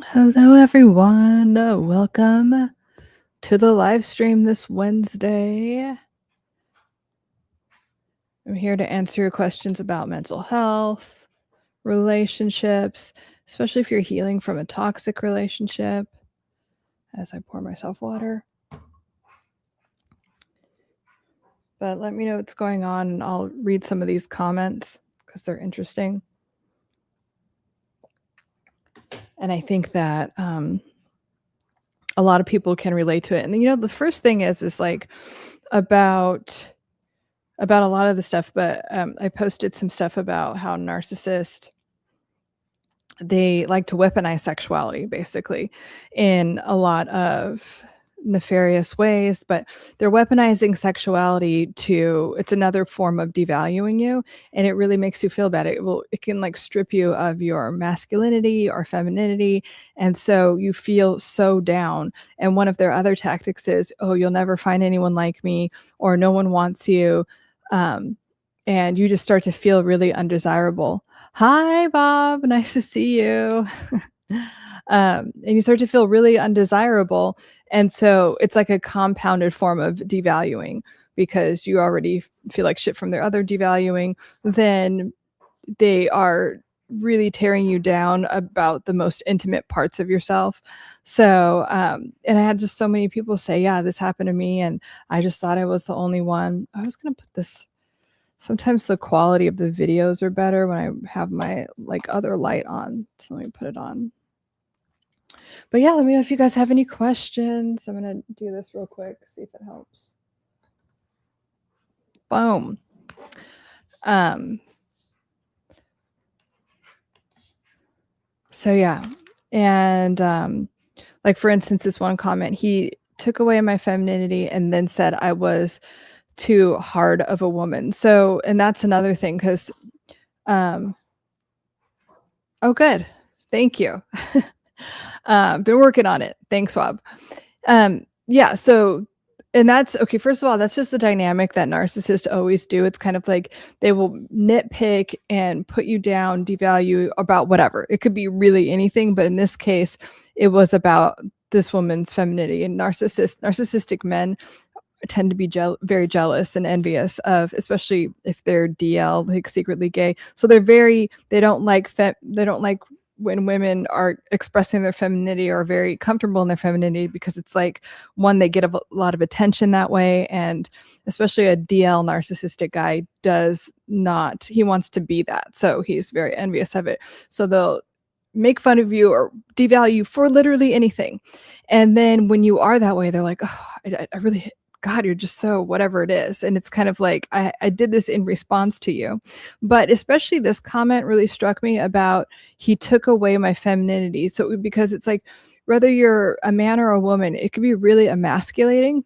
Hello, everyone. Welcome to the live stream this Wednesday. I'm here to answer your questions about mental health, relationships, especially if you're healing from a toxic relationship. As I pour myself water. But let me know what's going on, and I'll read some of these comments because they're interesting. And I think that a lot of people can relate to it. And the first thing is like about a lot of the stuff, but I posted some stuff about how narcissists, they like to weaponize sexuality basically in a lot of nefarious ways, but they're weaponizing sexuality it's another form of devaluing you, and it really makes you feel bad. It can like strip you of your masculinity or femininity, and so you feel so down. And one of their other tactics is, oh, you'll never find anyone like me, or no one wants you. And you just start to feel really undesirable. Hi, Bob. Nice to see you. And you start to feel really undesirable. And so it's like a compounded form of devaluing, because you already feel like shit from their other devaluing. Then they are really tearing you down about the most intimate parts of yourself. So, and I had just so many people say, yeah, this happened to me, and I just thought I was the only one. I was going to put this. Sometimes the quality of the videos are better when I have my like other light on. So let me put it on. But yeah, let me know if you guys have any questions. I'm going to do this real quick, see if it helps. Boom. So yeah. And like for instance, this one comment, he took away my femininity and then said I was too hard of a woman. So, and that's another thing, because oh good. Thank you. Been working on it. Thanks, Rob. Yeah, so, and that's okay. First of all, that's just the dynamic that narcissists always do. It's kind of like they will nitpick and put you down, devalue about whatever. It could be really anything, but in this case, it was about this woman's femininity. And narcissistic men tend to be very jealous and envious of, especially if they're DL, like secretly gay. So they don't like when women are expressing their femininity or very comfortable in their femininity, because it's like, one, they get a lot of attention that way, and especially a DL narcissistic guy he wants to be that, so he's very envious of it. So they'll make fun of you or devalue for literally anything, and then when you are that way, they're like, oh, I really, God, you're just so whatever it is. And it's kind of like, I did this in response to you. But especially this comment really struck me about, he took away my femininity. So because it's like, whether you're a man or a woman, it could be really emasculating,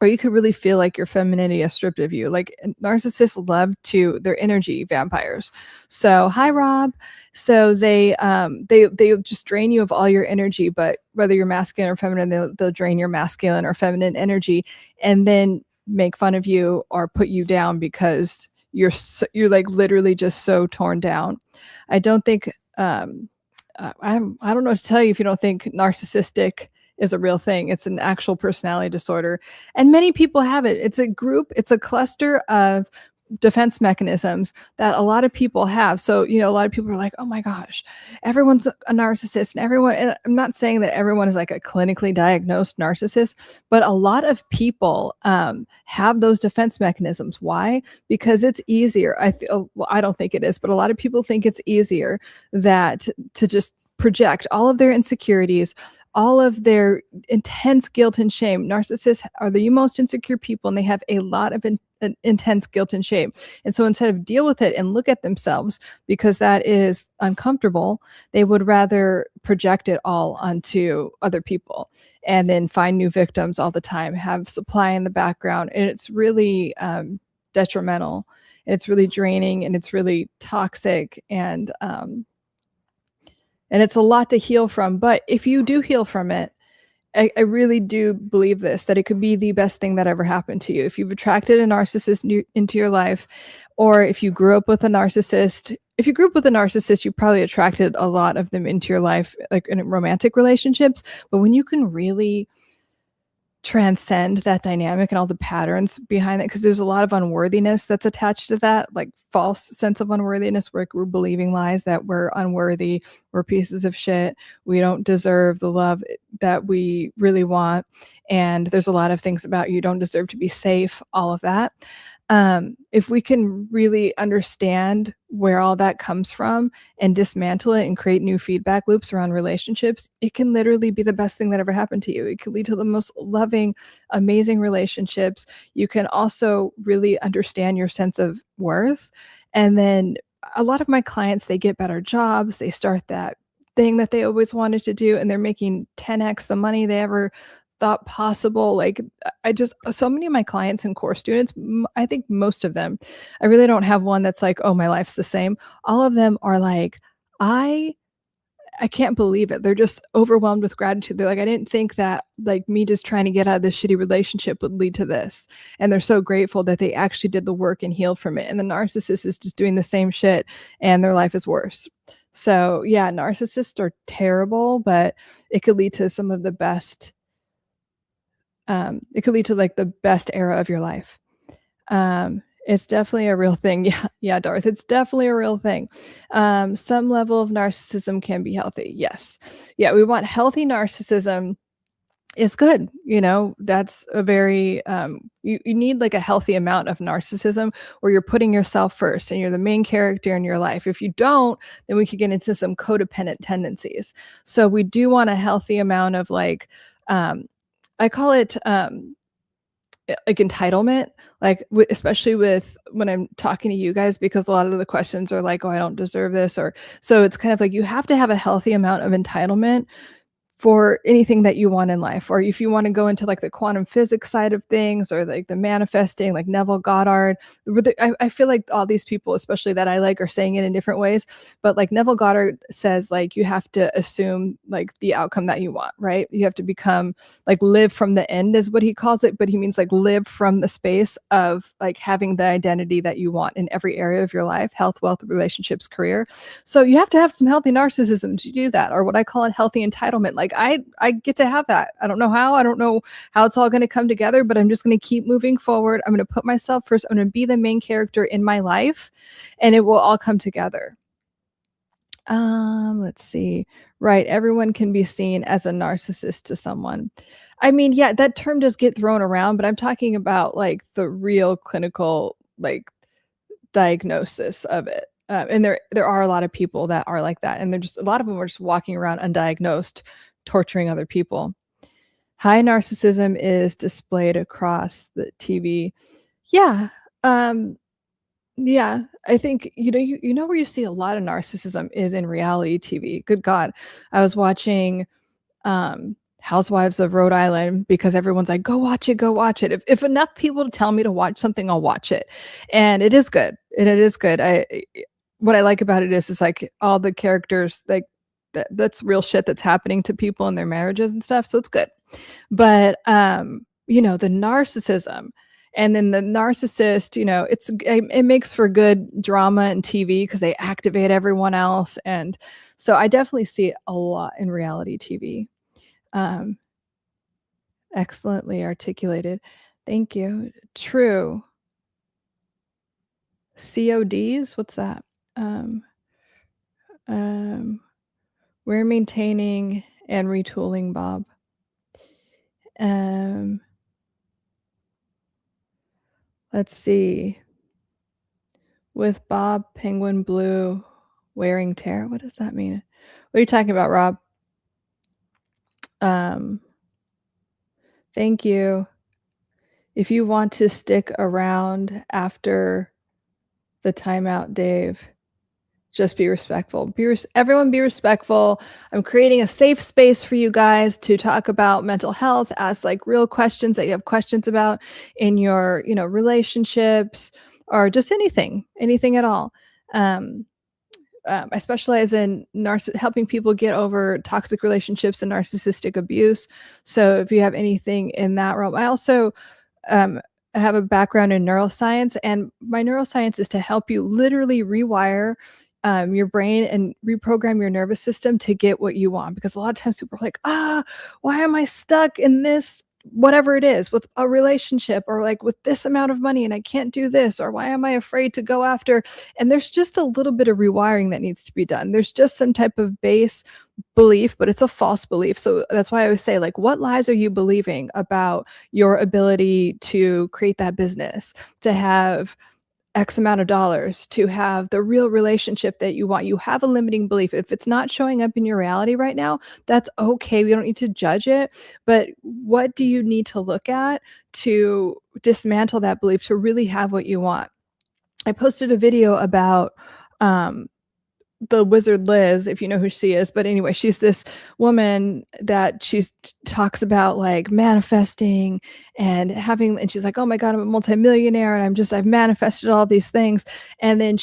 or you could really feel like your femininity is stripped of you. Like narcissists love they're energy vampires. So hi, Rob. So they just drain you of all your energy, but whether you're masculine or feminine, they'll drain your masculine or feminine energy, and then make fun of you or put you down because you're like literally just so torn down. I don't think I don't know what to tell you if you don't think narcissistic is a real thing. It's an actual personality disorder, and many people have it. It's a cluster of defense mechanisms that a lot of people have. So, a lot of people are like, oh my gosh, everyone's a narcissist, and I'm not saying that everyone is like a clinically diagnosed narcissist, but a lot of people have those defense mechanisms. Why? Because it's easier. I don't think it is, but a lot of people think it's easier to just project all of their insecurities, all of their intense guilt and shame. Narcissists are the most insecure people, and they have a lot of intense guilt and shame. And so instead of deal with it and look at themselves, because that is uncomfortable, they would rather project it all onto other people and then find new victims all the time, have supply in the background. And it's really detrimental. It's really draining, and it's really toxic, and it's a lot to heal from. But if you do heal from it, I really do believe this, that it could be the best thing that ever happened to you. If you've attracted a narcissist into your life, or if you grew up with a narcissist, if you grew up with a narcissist, you probably attracted a lot of them into your life, like in romantic relationships. But when you can really transcend that dynamic and all the patterns behind it, because there's a lot of unworthiness that's attached to that, like false sense of unworthiness, where we're believing lies that we're unworthy, we're pieces of shit, we don't deserve the love that we really want, and there's a lot of things about you don't deserve to be safe, all of that. If we can really understand where all that comes from and dismantle it and create new feedback loops around relationships, it can literally be the best thing that ever happened to you. It can lead to the most loving, amazing relationships. You can also really understand your sense of worth. And then a lot of my clients, they get better jobs, they start that thing that they always wanted to do, and they're making 10x the money they ever thought possible. Like, I just, so many of my clients and core students, I think most of them, I really don't have one that's like, oh, my life's the same. All of them are like, I can't believe it. They're just overwhelmed with gratitude. They're like, I didn't think that like me just trying to get out of this shitty relationship would lead to this. And they're so grateful that they actually did the work and healed from it. And the narcissist is just doing the same shit and their life is worse. So yeah, narcissists are terrible, but it could lead to some of the best, it could lead to like the best era of your life. It's definitely a real thing. Yeah, Darth, it's definitely a real thing. Some level of narcissism can be healthy. Yes. Yeah, we want healthy narcissism. It's good. That's a very, you need like a healthy amount of narcissism where you're putting yourself first and you're the main character in your life. If you don't, then we could get into some codependent tendencies. So we do want a healthy amount of like, I call it like entitlement, like especially with when I'm talking to you guys, because a lot of the questions are like, oh, I don't deserve this, or so it's kind of like you have to have a healthy amount of entitlement for anything that you want in life. Or if you want to go into like the quantum physics side of things, or like the manifesting, like Neville, Goddard, I feel like all these people, especially that I like, are saying it in different ways. But like Neville Goddard says, like you have to assume like the outcome that you want, right? You have to become like live from the end is what he calls it. But he means like live from the space of like having the identity that you want in every area of your life: health, wealth, relationships, career. So you have to have some healthy narcissism to do that, or what I call it healthy entitlement. Like I get to have that. I don't know how it's all going to come together, but I'm just going to keep moving forward. I'm going to put myself first. I'm going to be the main character in my life, and it will all come together. Let's see. Right. Everyone can be seen as a narcissist to someone. I mean, yeah, that term does get thrown around, but I'm talking about like the real clinical, like diagnosis of it. And there are a lot of people that are like that. And they're just, a lot of them are just walking around undiagnosed, torturing other people. High narcissism is displayed across the TV. Yeah. Yeah, I think, you know where you see a lot of narcissism is in reality TV. Good God. I was watching Housewives of Rhode Island because everyone's like, go watch it, go watch it. If enough people tell me to watch something, I'll watch it. And it is good. It is good. What I like about it is like all the characters, like that's real shit that's happening to people in their marriages and stuff. So it's good. But the narcissism, and then the narcissist, it makes for good drama and TV because they activate everyone else. And so I definitely see it a lot in reality TV. Excellently articulated. Thank you. True. CODs? What's that? We're maintaining and retooling, Bob. Let's see. With Bob, Penguin Blue, wearing tear. What does that mean? What are you talking about, Rob? Thank you. If you want to stick around after the timeout, Dave, just be respectful. Everyone be respectful. I'm creating a safe space for you guys to talk about mental health, ask like real questions that you have questions about in your, relationships, or just anything at all. I specialize in helping people get over toxic relationships and narcissistic abuse. So if you have anything in that realm, I also have a background in neuroscience, and my neuroscience is to help you literally rewire your brain and reprogram your nervous system to get what you want. Because a lot of times people are like, why am I stuck in this, whatever it is, with a relationship, or like with this amount of money and I can't do this, or why am I afraid to go after? And there's just a little bit of rewiring that needs to be done. There's just some type of base belief, but it's a false belief. So that's why I always say, like, what lies are you believing about your ability to create that business, to have X amount of dollars, to have the real relationship that you want? You have a limiting belief. If it's not showing up in your reality right now, that's okay. We don't need to judge it. But what do you need to look at to dismantle that belief to really have what you want? I posted a video about the wizard Liz, if you know who she is. But anyway, she's this woman that talks about like manifesting and having, and she's like, oh my God, I'm a multimillionaire and I've manifested all these things. And then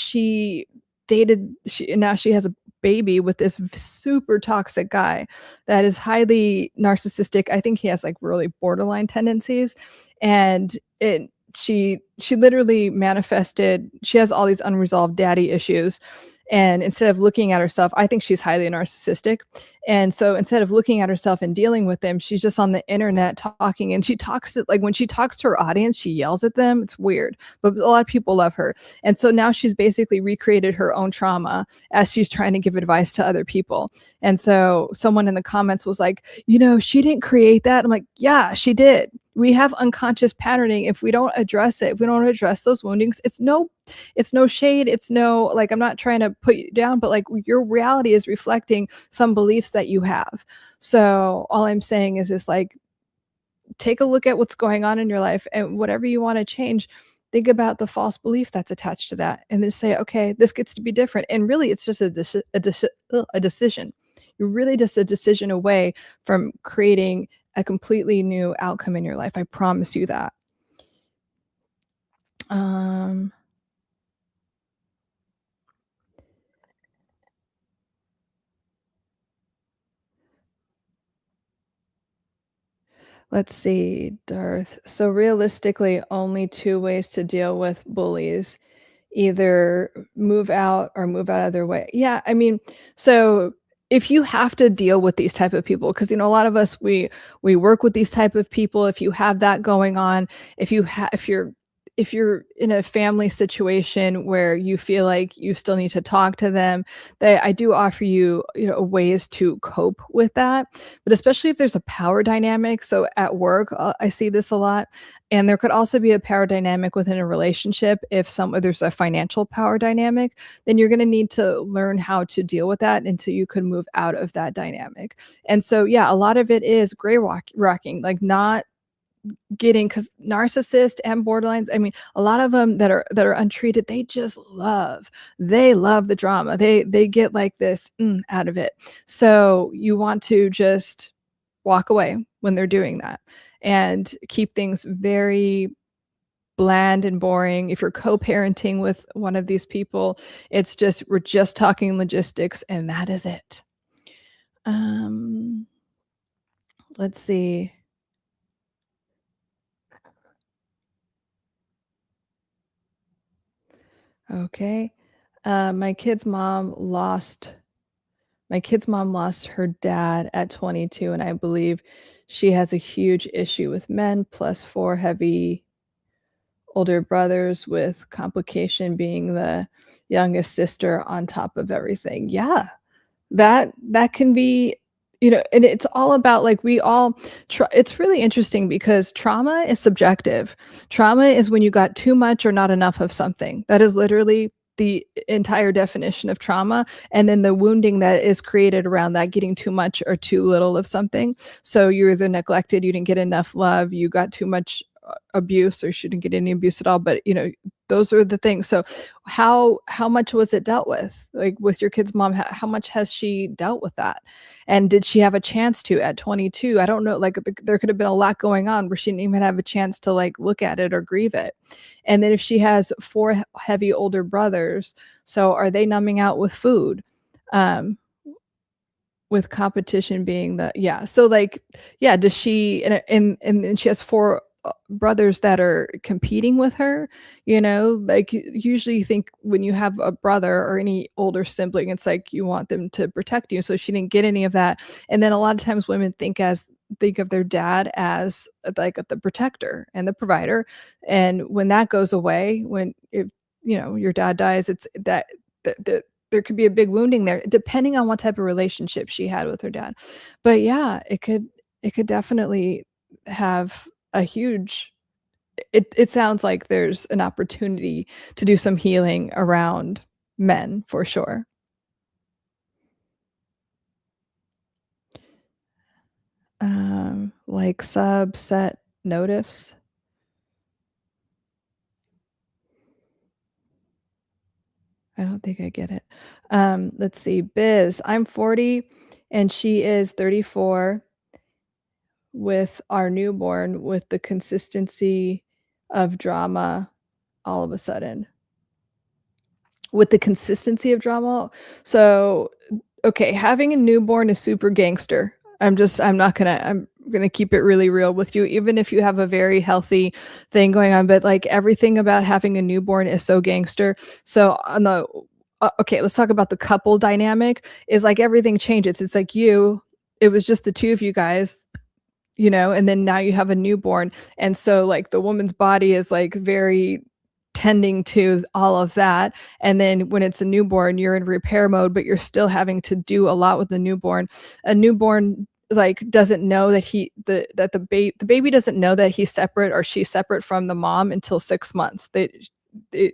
now she has a baby with this super toxic guy that is highly narcissistic. I think he has like really borderline tendencies. And she literally manifested, she has all these unresolved daddy issues. And instead of looking at herself, I think she's highly narcissistic. And so instead of looking at herself and dealing with them, she's just on the internet talking. And when she talks to her audience, she yells at them. It's weird, but a lot of people love her. And so now she's basically recreated her own trauma as she's trying to give advice to other people. And so someone in the comments was like, she didn't create that. I'm like, yeah, she did. We have unconscious patterning. If we don't address it, if we don't address those woundings, it's no shade. It's no, like, I'm not trying to put you down, but like your reality is reflecting some beliefs that you have. So all I'm saying is like, take a look at what's going on in your life, and whatever you want to change, think about the false belief that's attached to that, and then say, okay, this gets to be different. And really, it's just a decision. You're really just a decision away from creating a completely new outcome in your life. I promise you that. Let's see, Darth. So realistically, only two ways to deal with bullies: either move out or move out other way. Yeah, I mean, so if you have to deal with these type of people, because a lot of us, we work with these type of people. If you have that going on, if you're in a family situation where you feel like you still need to talk to them, I do offer you, ways to cope with that. But especially if there's a power dynamic. So at work, I see this a lot. And there could also be a power dynamic within a relationship. If there's a financial power dynamic, then you're going to need to learn how to deal with that until you can move out of that dynamic. And so, yeah, a lot of it is gray rocking, like not getting, because narcissists and borderlines, I mean, a lot of them that are untreated, they love the drama. They get like this out of it. So you want to just walk away when they're doing that and keep things very bland and boring. If you're co-parenting with one of these people, we're just talking logistics, and that is it. Let's see. Okay. My kid's mom lost her dad at 22, and I believe she has a huge issue with men, plus 4 heavy older brothers, with complication being the youngest sister on top of everything. Yeah, that can be, and it's all about, like, it's really interesting because trauma is subjective. Trauma is when you got too much or not enough of something. That is literally the entire definition of trauma. And then the wounding that is created around that, getting too much or too little of something. So you're either neglected, you didn't get enough love, you got too much abuse, or shouldn't get any abuse at all. But those are the things. So how much was it dealt with? Like with your kid's mom, how much has she dealt with that? And did she have a chance to at 22? I don't know. Like there could have been a lot going on where she didn't even have a chance to like look at it or grieve it. And then if she has 4 heavy older brothers, so are they numbing out with food? With competition being so like, yeah, does she, and she has 4 brothers that are competing with her, you know, like usually you think when you have a brother or any older sibling, it's like you want them to protect you. So she didn't get any of that. And then a lot of times women think of their dad as like the protector and the provider. And when that goes away, when if you know your dad dies, it's that there could be a big wounding there, depending on what type of relationship she had with her dad. But yeah, it could definitely have a huge it sounds like there's an opportunity to do some healing around men for sure. Like subset notifs. I don't think I get it. Let's see. Biz, I'm 40 and she is 34 with our newborn with the consistency of drama all of a sudden. With the consistency of drama. So, okay, having a newborn is super gangster. I'm gonna keep it really real with you, even if you have a very healthy thing going on, but like everything about having a newborn is so gangster. So on the okay, let's talk about the couple dynamic. Is like everything changes. It's like it was just the two of you guys, you know, and then now you have a newborn, and so like the woman's body is like very tending to all of that, and then when it's a newborn you're in repair mode, but you're still having to do a lot with the newborn. A newborn like doesn't know that the baby doesn't know that he's separate or she's separate from the mom until 6 months. The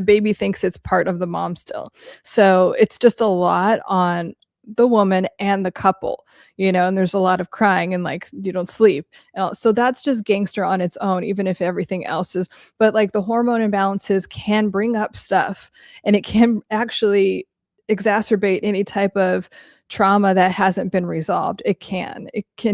baby thinks it's part of the mom still. So it's just a lot on the woman and the couple, you know, and there's a lot of crying and like you don't sleep. So that's just gangster on its own, even if everything else is. But like the hormone imbalances can bring up stuff, and it can actually exacerbate any type of trauma that hasn't been resolved. It can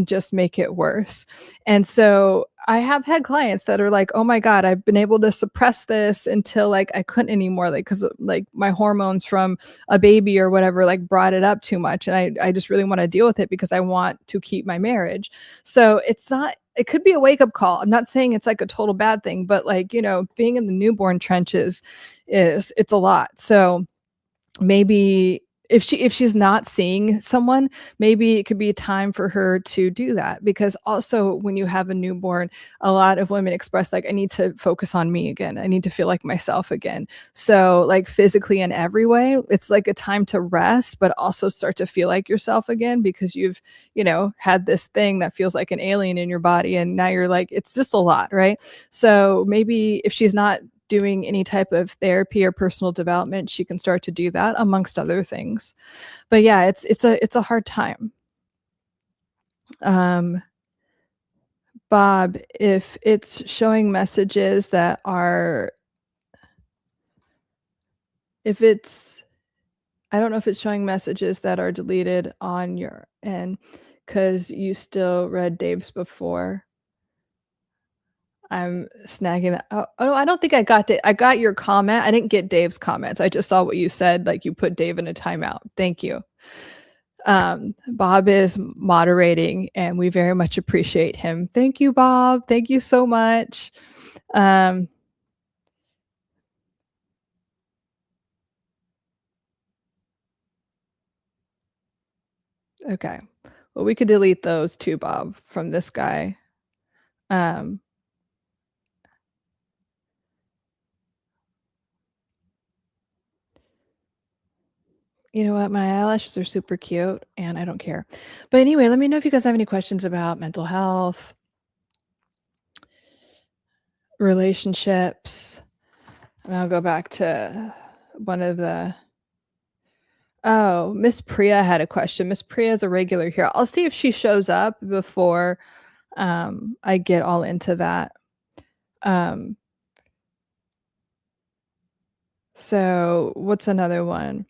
just make it worse. And so I have had clients that are like, oh my God, I've been able to suppress this until like I couldn't anymore, like because like my hormones from a baby or whatever like brought it up too much, and I just really want to deal with it because I want to keep my marriage. So it could be a wake-up call. I'm not saying it's like a total bad thing, but like, you know, being in the newborn trenches it's a lot. So maybe if she's not seeing someone, maybe it could be time for her to do that. Because also when you have a newborn, a lot of women express like, I need to focus on me again, I need to feel like myself again. So like physically in every way, it's like a time to rest, but also start to feel like yourself again, because you've, you know, had this thing that feels like an alien in your body, and now you're like, it's just a lot, right? So maybe if she's not doing any type of therapy or personal development, she can start to do that amongst other things. But yeah, it's a hard time. Bob, if it's showing messages that are if it's I don't know if it's showing messages that are deleted on your end because you still read Dave's before. I'm snagging that. Oh, I don't think I got it. I got your comment. I didn't get Dave's comments. I just saw what you said. Like you put Dave in a timeout. Thank you. Bob is moderating, and we very much appreciate him. Thank you, Bob. Thank you so much. Okay. Well, we could delete those too, Bob, from this guy. You know what? My eyelashes are super cute, and I don't care. But anyway, let me know if you guys have any questions about mental health, relationships. And I'll go back to one of the Oh, Miss Priya had a question. Miss Priya is a regular here. I'll see if she shows up before I get all into that. So what's another one?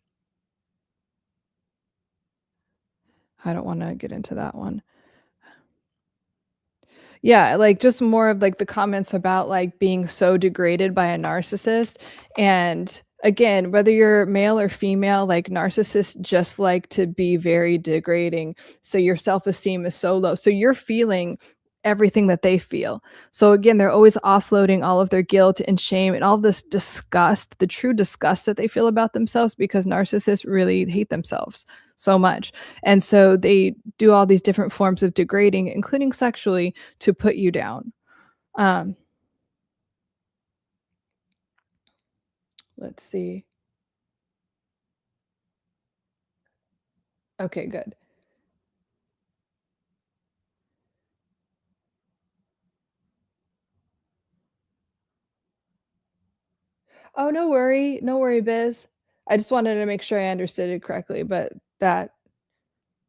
I don't want to get into that one. Yeah, like just more of like the comments about like being so degraded by a narcissist. And again, whether you're male or female, like narcissists just like to be very degrading. So your self-esteem is so low. So you're feeling everything that they feel. So again, they're always offloading all of their guilt and shame and all this disgust, the true disgust that they feel about themselves, because narcissists really hate themselves so much. And so they do all these different forms of degrading, including sexually, to put you down. Let's see. Okay, good. Oh, no worry. No worry, Biz. I just wanted to make sure I understood it correctly, but that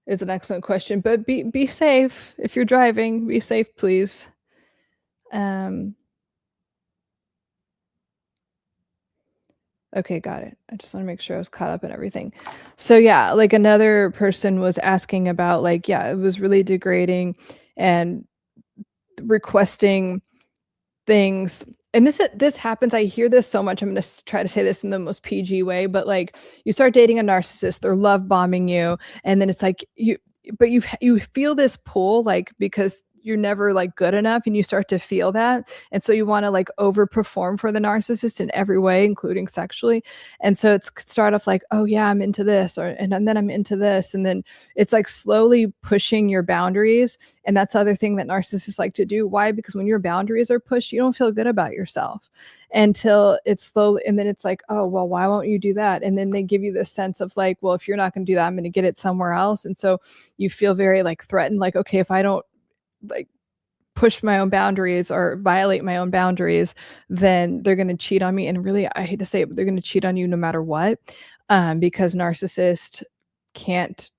is an excellent question. But be safe if you're driving. Be safe, please. Um, okay, got it. I just want to make sure I was caught up in everything. So yeah, like another person was asking about like, yeah, it was really degrading and requesting things. And this happens. I hear this so much. I'm going to try to say this in the most PG way, but like you start dating a narcissist, they're love bombing you, and then it's like you feel this pull, like because you're never like good enough, and you start to feel that, and so you want to like overperform for the narcissist in every way, including sexually. And so it's start off like, oh yeah, I'm into this, or and then I'm into this, and then it's like slowly pushing your boundaries. And that's the other thing that narcissists like to do. Why? Because when your boundaries are pushed, you don't feel good about yourself until it's slowly, and then it's like, oh, well, why won't you do that? And then they give you this sense of like, well, if you're not going to do that, I'm going to get it somewhere else. And so you feel very like threatened, like, okay, if I don't like push my own boundaries or violate my own boundaries, then they're going to cheat on me. And really, I hate to say it, but they're going to cheat on you no matter what, because narcissists can't,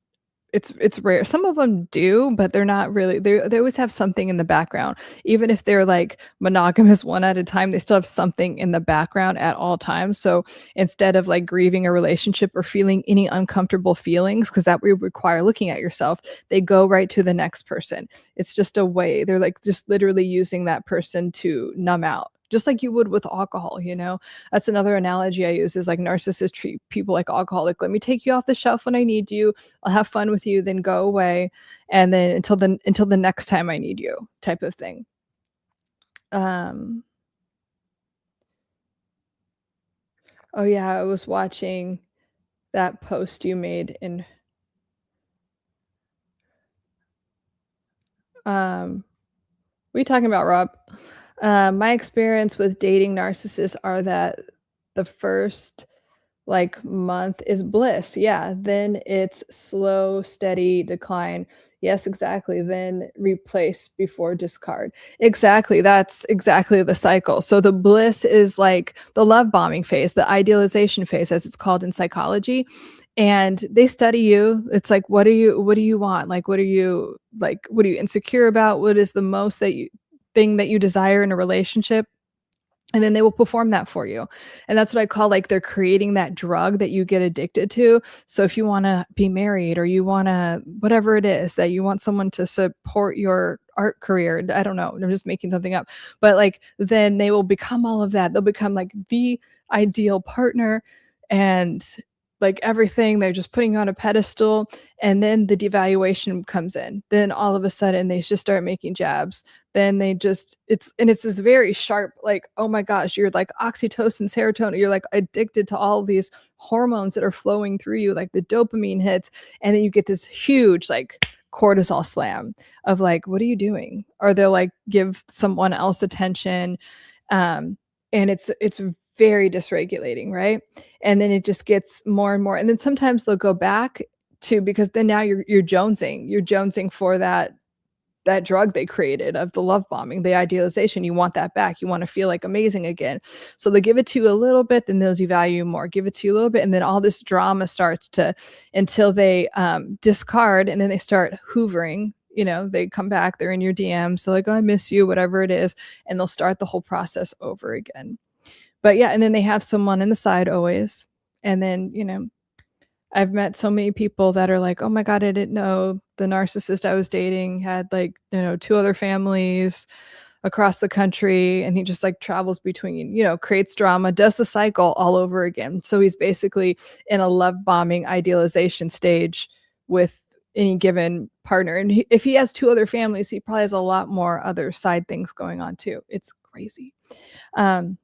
it's rare. Some of them do, but they're not really, they always have something in the background. Even if they're like monogamous one at a time, they still have something in the background at all times. So instead of like grieving a relationship or feeling any uncomfortable feelings, because that would require looking at yourself, they go right to the next person. It's just a way. They're like just literally using that person to numb out, just like you would with alcohol. That's another analogy I use, is like narcissists treat people like alcohol. Like, let me take you off the shelf when I need you, I'll have fun with you, then go away, and then until the next time I need you, type of thing. Oh yeah, I was watching that post you made in what are you talking about, Rob? My experience with dating narcissists are that the first like month is bliss. Yeah. Then it's slow, steady decline. Yes, exactly. Then replace before discard. Exactly. That's exactly the cycle. So the bliss is like the love bombing phase, the idealization phase, as it's called in psychology. And they study you. It's like, what do you want? Like, what are you insecure about? What is the most thing that you desire in a relationship? And then they will perform that for you. And that's what I call like they're creating that drug that you get addicted to. So if you want to be married, or you want to, whatever it is that you want someone to support your art career, I don't know, I'm just making something up, but like then they will become all of that. They'll become like the ideal partner and like everything. They're just putting you on a pedestal. And then the devaluation comes in. Then all of a sudden they just start making jabs. Then they just, it's this very sharp, like, oh my gosh, you're like oxytocin, serotonin, you're like addicted to all these hormones that are flowing through you, like the dopamine hits, and then you get this huge like cortisol slam of like, what are you doing? Or they'll like give someone else attention, and it's very dysregulating, right? And then it just gets more and more, and then sometimes they'll go back to, because then now you're jonesing for that drug they created of the love bombing, the idealization. You want that back. You want to feel like amazing again. So they give it to you a little bit, then they'll devalue more, give it to you a little bit. And then all this drama starts until they discard, and then they start hoovering. They come back, they're in your DMs. So like, oh, I miss you, whatever it is. And they'll start the whole process over again. But yeah, and then they have someone in the side always. And then, I've met so many people that are like, oh my God, I didn't know the narcissist I was dating had like, 2 other families across the country. And he just like travels between, creates drama, does the cycle all over again. So he's basically in a love bombing idealization stage with any given partner. And if he has 2 other families, he probably has a lot more other side things going on too. It's crazy. We're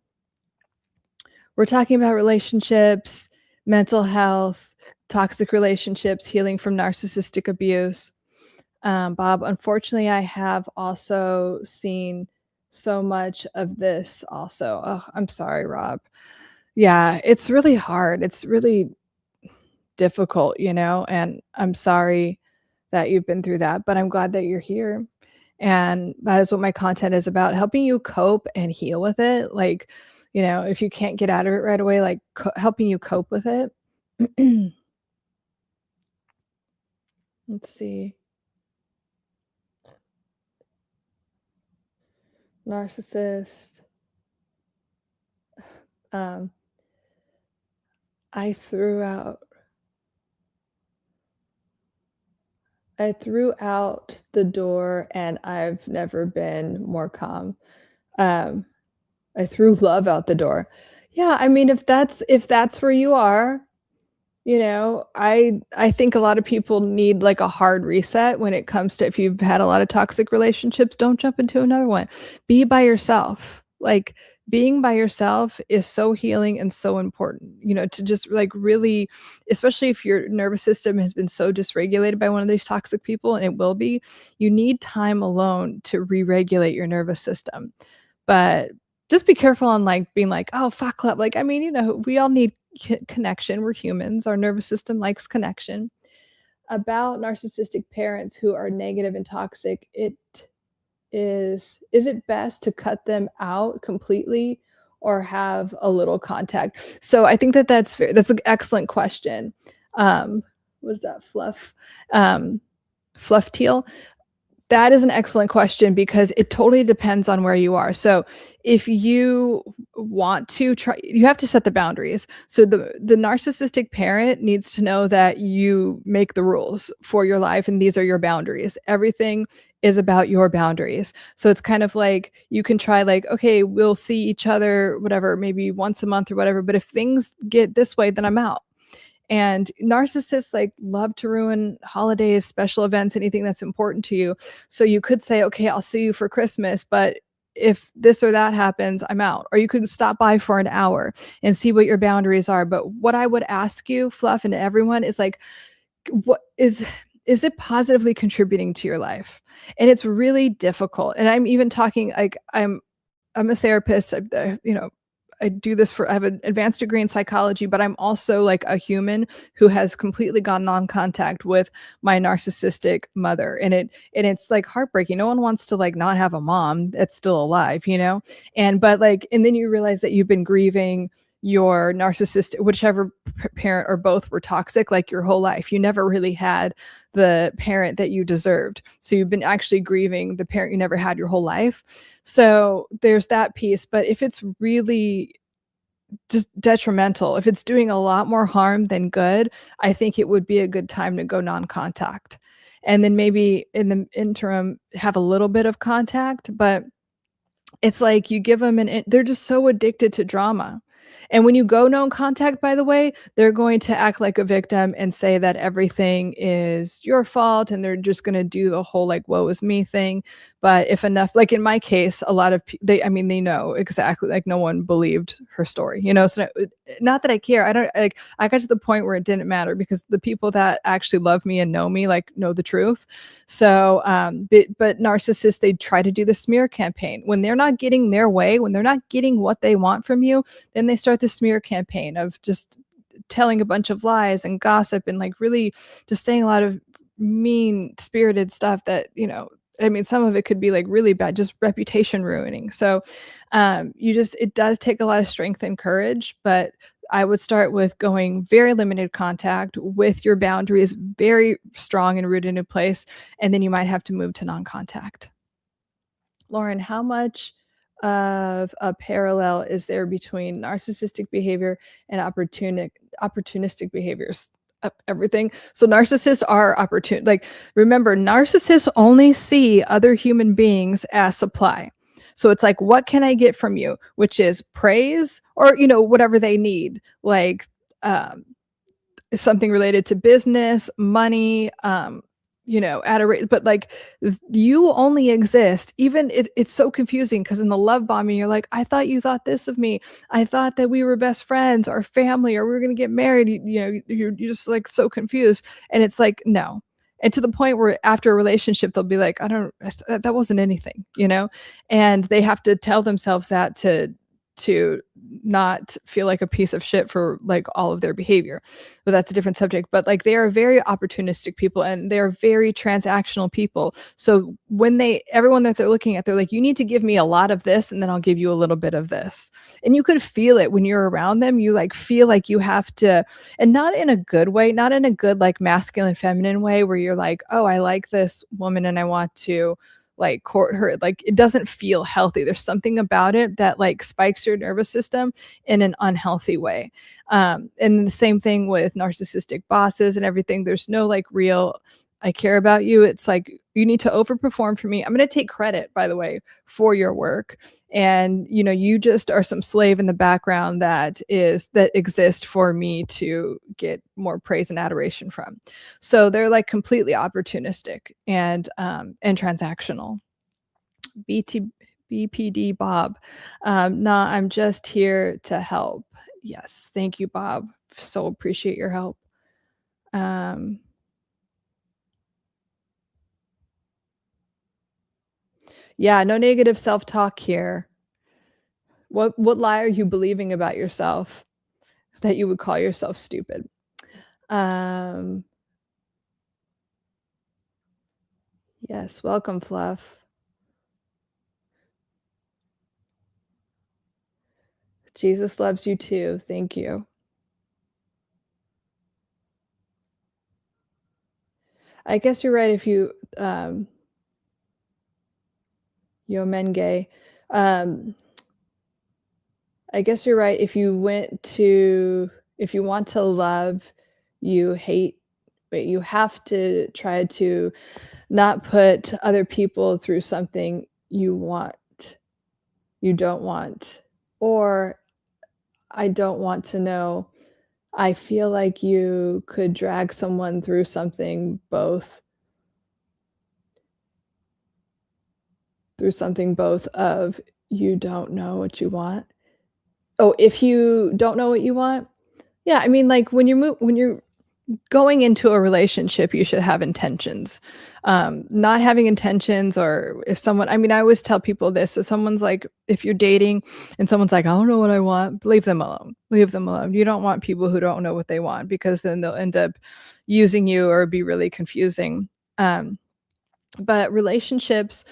talking about relationships, mental health, toxic relationships, healing from narcissistic abuse. Bob, unfortunately, I have also seen so much of this also. Oh, I'm sorry, Rob. Yeah, it's really hard. It's really difficult, and I'm sorry that you've been through that, but I'm glad that you're here. And that is what my content is about, helping you cope and heal with it. Like, if you can't get out of it right away, like helping you cope with it. Let's see. Narcissist. I threw out the door and I've never been more calm. I threw love out the door. Yeah, I mean, if that's where you are, I think a lot of people need like a hard reset when it comes to, if you've had a lot of toxic relationships, don't jump into another one. Be by yourself. Like, being by yourself is so healing and so important, to just like really, especially if your nervous system has been so dysregulated by one of these toxic people, and it will be, you need time alone to re-regulate your nervous system. But just be careful on like being like, oh, fuck club. Like, I mean, we all need connection. We're humans. Our nervous system likes connection. About narcissistic parents who are negative and toxic, is it best to cut them out completely or have a little contact? So I think that's an excellent question. What is that, Fluff? Fluff Teal? That is an excellent question, because it totally depends on where you are. So if you want to try, you have to set the boundaries. So the narcissistic parent needs to know that you make the rules for your life, and these are your boundaries. Everything is about your boundaries. So it's kind of like, you can try like, okay, we'll see each other, whatever, maybe once a month or whatever. But if things get this way, then I'm out. And narcissists like love to ruin holidays, special events, anything that's important to you. So you could say, okay, I'll see you for Christmas, but if this or that happens, I'm out. Or you could stop by for an hour and see what your boundaries are. But what I would ask you, Fluff, and everyone, is like, what is it positively contributing to your life? And it's really difficult. And I'm even talking like, I'm a therapist, I do this I have an advanced degree in psychology, but I'm also like a human who has completely gone non-contact with my narcissistic mother. And it's like heartbreaking. No one wants to like not have a mom that's still alive, and then you realize that you've been grieving your narcissist, whichever parent or both were toxic, like your whole life. You never really had the parent that you deserved. So you've been actually grieving the parent you never had your whole life. So there's that piece. But if it's really just detrimental, if it's doing a lot more harm than good, I think it would be a good time to go non-contact. And then maybe in the interim, have a little bit of contact. But it's like you give them they're just so addicted to drama. And when you go no contact, by the way, they're going to act like a victim and say that everything is your fault, and they're just going to do the whole like woe is me thing. But if enough, like in my case, a lot of they know exactly, like no one believed her story, so not that I care. I got to the point where it didn't matter, because the people that actually love me and know me like know the truth. So but narcissists, they try to do the smear campaign when they're not getting their way, when they're not getting what they want from you. Then they start the smear campaign of just telling a bunch of lies and gossip and like really just saying a lot of mean spirited stuff that, I mean, some of it could be like really bad, just reputation ruining. So it does take a lot of strength and courage, but I would start with going very limited contact with your boundaries very strong and rooted in place. And then you might have to move to non-contact. Lauren, how much of a parallel is there between narcissistic behavior and opportunistic behaviors? Everything. So narcissists are opportune. Like, remember, narcissists only see other human beings as supply. So it's like, what can I get from you? Which is praise, or, whatever they need, like something related to business, money, adoration, but like you only exist. Even it's so confusing because in the love bombing, you're like, I thought you thought this of me. I thought that we were best friends or family or we were gonna get married. You're just like so confused, and it's like no. And to the point where after a relationship, they'll be like, I don't, that wasn't anything, and they have to tell themselves that to not feel like a piece of shit for like all of their behavior. But that's a different subject. But like they are very opportunistic people and they're very transactional people. So when everyone that they're looking at, they're like, you need to give me a lot of this and then I'll give you a little bit of this. And you could feel it when you're around them. You like feel like you have to, and not in a good way, not in a good like masculine feminine way where you're like, oh, I like this woman and I want to like court her. Like it doesn't feel healthy. There's something about it that like spikes your nervous system in an unhealthy way. And the same thing with narcissistic bosses and everything. There's no like real I care about you. It's like you need to overperform for me. I'm going to take credit, by the way, for your work. And you just are some slave in the background that exists for me to get more praise and adoration from. So they're like completely opportunistic and transactional. BPD Bob. Nah, I'm just here to help. Yes, thank you, Bob. So appreciate your help. Yeah, no negative self-talk here. What lie are you believing about yourself that you would call yourself stupid? Yes, welcome, Fluff. Jesus loves you too. Thank you. I guess you're right if you Yo Menge. I guess you're right if you want to love, you hate, but you have to try to not put other people through something you don't want. Or I don't want to know. I feel like you could drag someone through something both of you don't know what you want. Oh, if you don't know what you want? Yeah, I mean, like, when you're going into a relationship, you should have intentions. Not having intentions or if someone I mean, I always tell people this, if someone's like if you're dating and someone's like, "I don't know what I want," leave them alone. Leave them alone. You don't want people who don't know what they want because then they'll end up using you or be really confusing. But relationships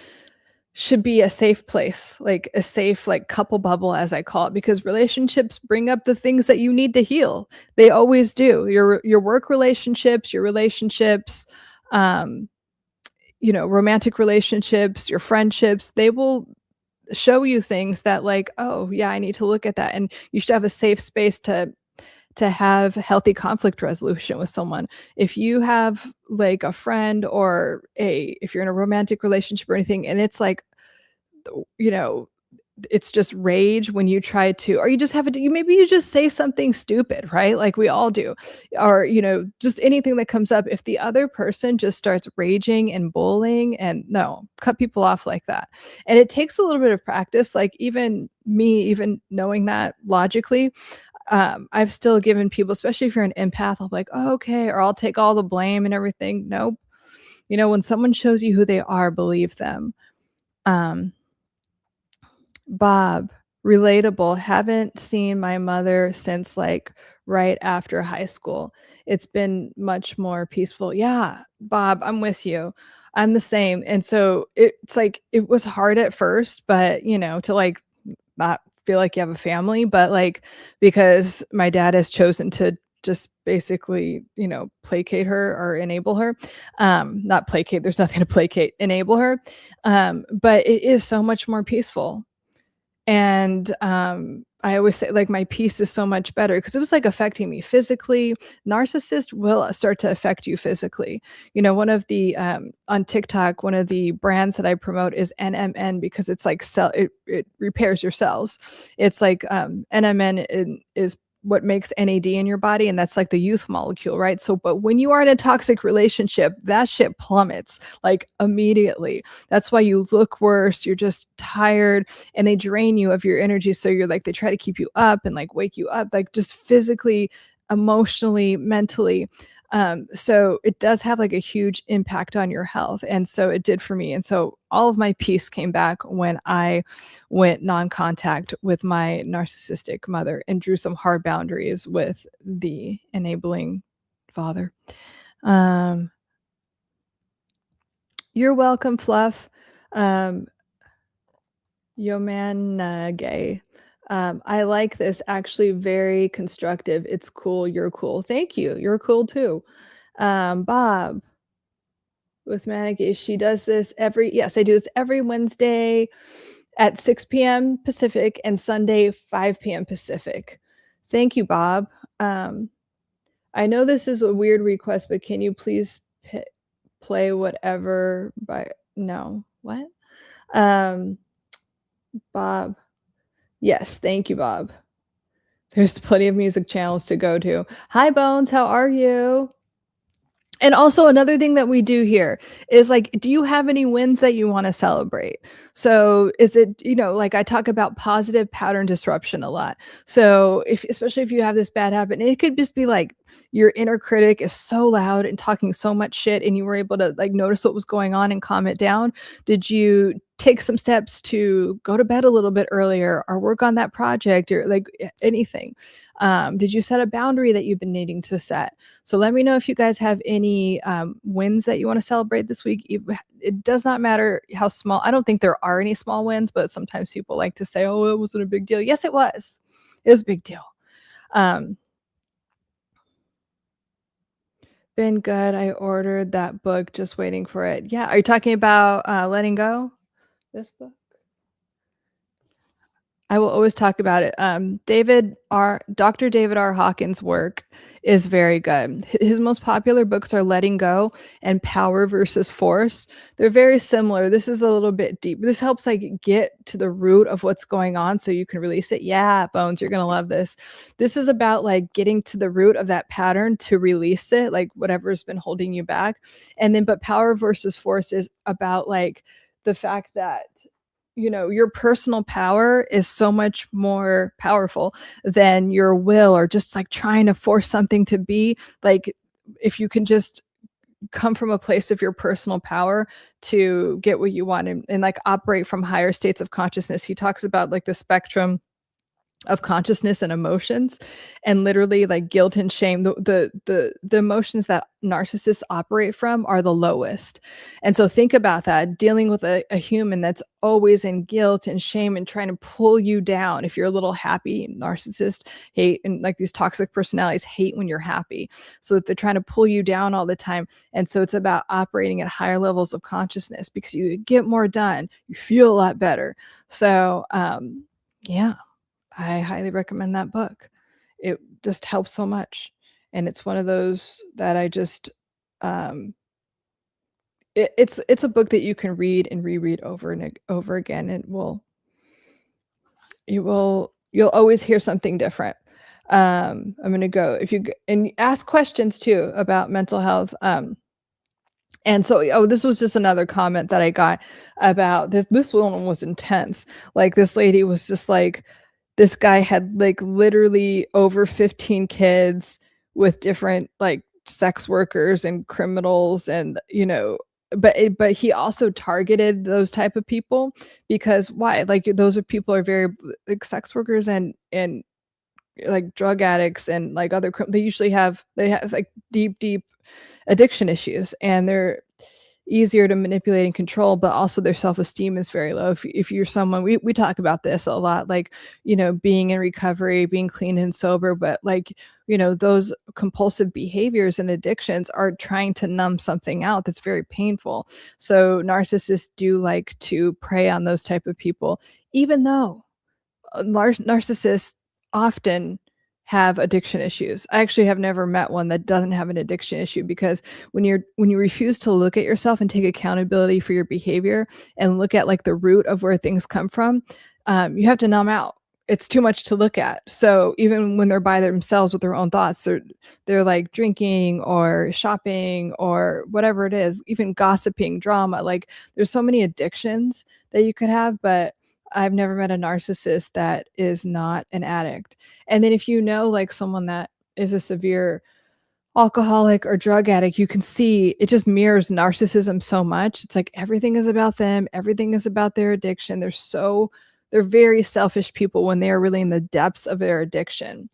should be a safe place, like a safe like couple bubble as I call it, because relationships bring up the things that you need to heal. They always do. Your work relationships, your relationships, romantic relationships, your friendships, they will show you things that like, oh yeah, I need to look at that. And you should have a safe space to have healthy conflict resolution with someone. If you have like a friend or if you're in a romantic relationship or anything, and it's like, it's just rage when you try to, or you just have to, maybe you just say something stupid, right? Like we all do, or, just anything that comes up. If the other person just starts raging and bullying, and no, cut people off like that. And it takes a little bit of practice. Like even me, even knowing that logically, I've still given people, especially if you're an empath, I'm like, oh, okay, or I'll take all the blame and everything. Nope. When someone shows you who they are, believe them. Bob, relatable. Haven't seen my mother since like right after high school. It's been much more peaceful. Yeah, Bob, I'm with you. I'm the same. And so it's like it was hard at first, but to like not feel like you have a family, but like because my dad has chosen to just basically, placate her or enable her. Not placate, there's nothing to placate, enable her. But it is so much more peaceful. And I always say like my peace is so much better because it was like affecting me physically. Narcissist will start to affect you physically. One of the on TikTok, one of the brands that I promote is NMN because it's like it repairs your cells. It's like NMN is what makes NAD in your body, and that's like the youth molecule, right? So, but when you are in a toxic relationship, that shit plummets like immediately. That's why you look worse, you're just tired, and they drain you of your energy. So you're like, they try to keep you up and like wake you up, like just physically, emotionally, mentally. So it does have like a huge impact on your health. And so it did for me. And so all of my peace came back when I went non-contact with my narcissistic mother and drew some hard boundaries with the enabling father. You're welcome, Fluff. Yomanage. I like this, actually very constructive. It's cool. You're cool. Thank you. You're cool too. Bob with Manic, she does this yes, I do this every Wednesday at 6 p.m. Pacific and Sunday 5 p.m. Pacific. Thank you, Bob. I know this is a weird request, but can you please play whatever by no what? Bob. Yes, thank you, Bob. There's plenty of music channels to go to. Hi, Bones. How are you? And also another thing that we do here is like, do you have any wins that you want to celebrate? So is it, like I talk about positive pattern disruption a lot. So especially if you have this bad habit, and it could just be like your inner critic is so loud and talking so much shit, and you were able to like notice what was going on and calm it down. Did you take some steps to go to bed a little bit earlier or work on that project or like anything? Did you set a boundary that you've been needing to set? So let me know if you guys have any wins that you want to celebrate this week. It does not matter how small. I don't think there are any small wins, but sometimes people like to say, oh, it wasn't a big deal. Yes, it was. It was a big deal. Been good. I ordered that book, just waiting for it. Yeah. Are you talking about Letting Go? This book? I will always talk about it. Dr. David R. Hawkins' work is very good. His most popular books are Letting Go and Power versus Force. They're very similar. This is a little bit deep. This helps like get to the root of what's going on so you can release it. Yeah, Bones, you're going to love this. This is about like getting to the root of that pattern to release it, like whatever's been holding you back. And then, but Power versus Force is about like the fact that your personal power is so much more powerful than your will or just like trying to force something to be. Like if you can just come from a place of your personal power to get what you want and like operate from higher states of consciousness. He talks about like the spectrum of consciousness and emotions, and literally like guilt and shame, the emotions that narcissists operate from are the lowest. And so think about that, dealing with a human that's always in guilt and shame and trying to pull you down. If you're a little happy, narcissists hate, and like these toxic personalities hate when you're happy, so that they're trying to pull you down all the time. And so it's about operating at higher levels of consciousness because you get more done, you feel a lot better. So yeah, I highly recommend that book. It just helps so much. And it's one of those that I just it's a book that you can read and reread over and over again, and you'll always hear something different. I'm going to go and ask questions too about mental health. And so, this was just another comment that I got about this. This one was intense. Like this lady was just like, this guy had like literally over 15 kids with different like sex workers and criminals, and but he also targeted those type of people because why? Like people are very like sex workers and like drug addicts and like they have like deep addiction issues, and they're easier to manipulate and control, but also their self-esteem is very low. If you're someone, we talk about this a lot, like being in recovery, being clean and sober, but like those compulsive behaviors and addictions are trying to numb something out that's very painful. So narcissists do like to prey on those type of people, even though narcissists often have addiction issues. I actually have never met one that doesn't have an addiction issue, because when you refuse to look at yourself and take accountability for your behavior and look at like the root of where things come from, you have to numb out. it's too much to look at. So even when they're by themselves with their own thoughts, they're like drinking or shopping or whatever it is, even gossiping, drama. Like there's so many addictions that you could have, but I've never met a narcissist that is not an addict. And then if you know like someone that is a severe alcoholic or drug addict, you can see it just mirrors narcissism so much. It's like everything is about them, everything is about their addiction. They're very selfish people when they are really in the depths of their addiction.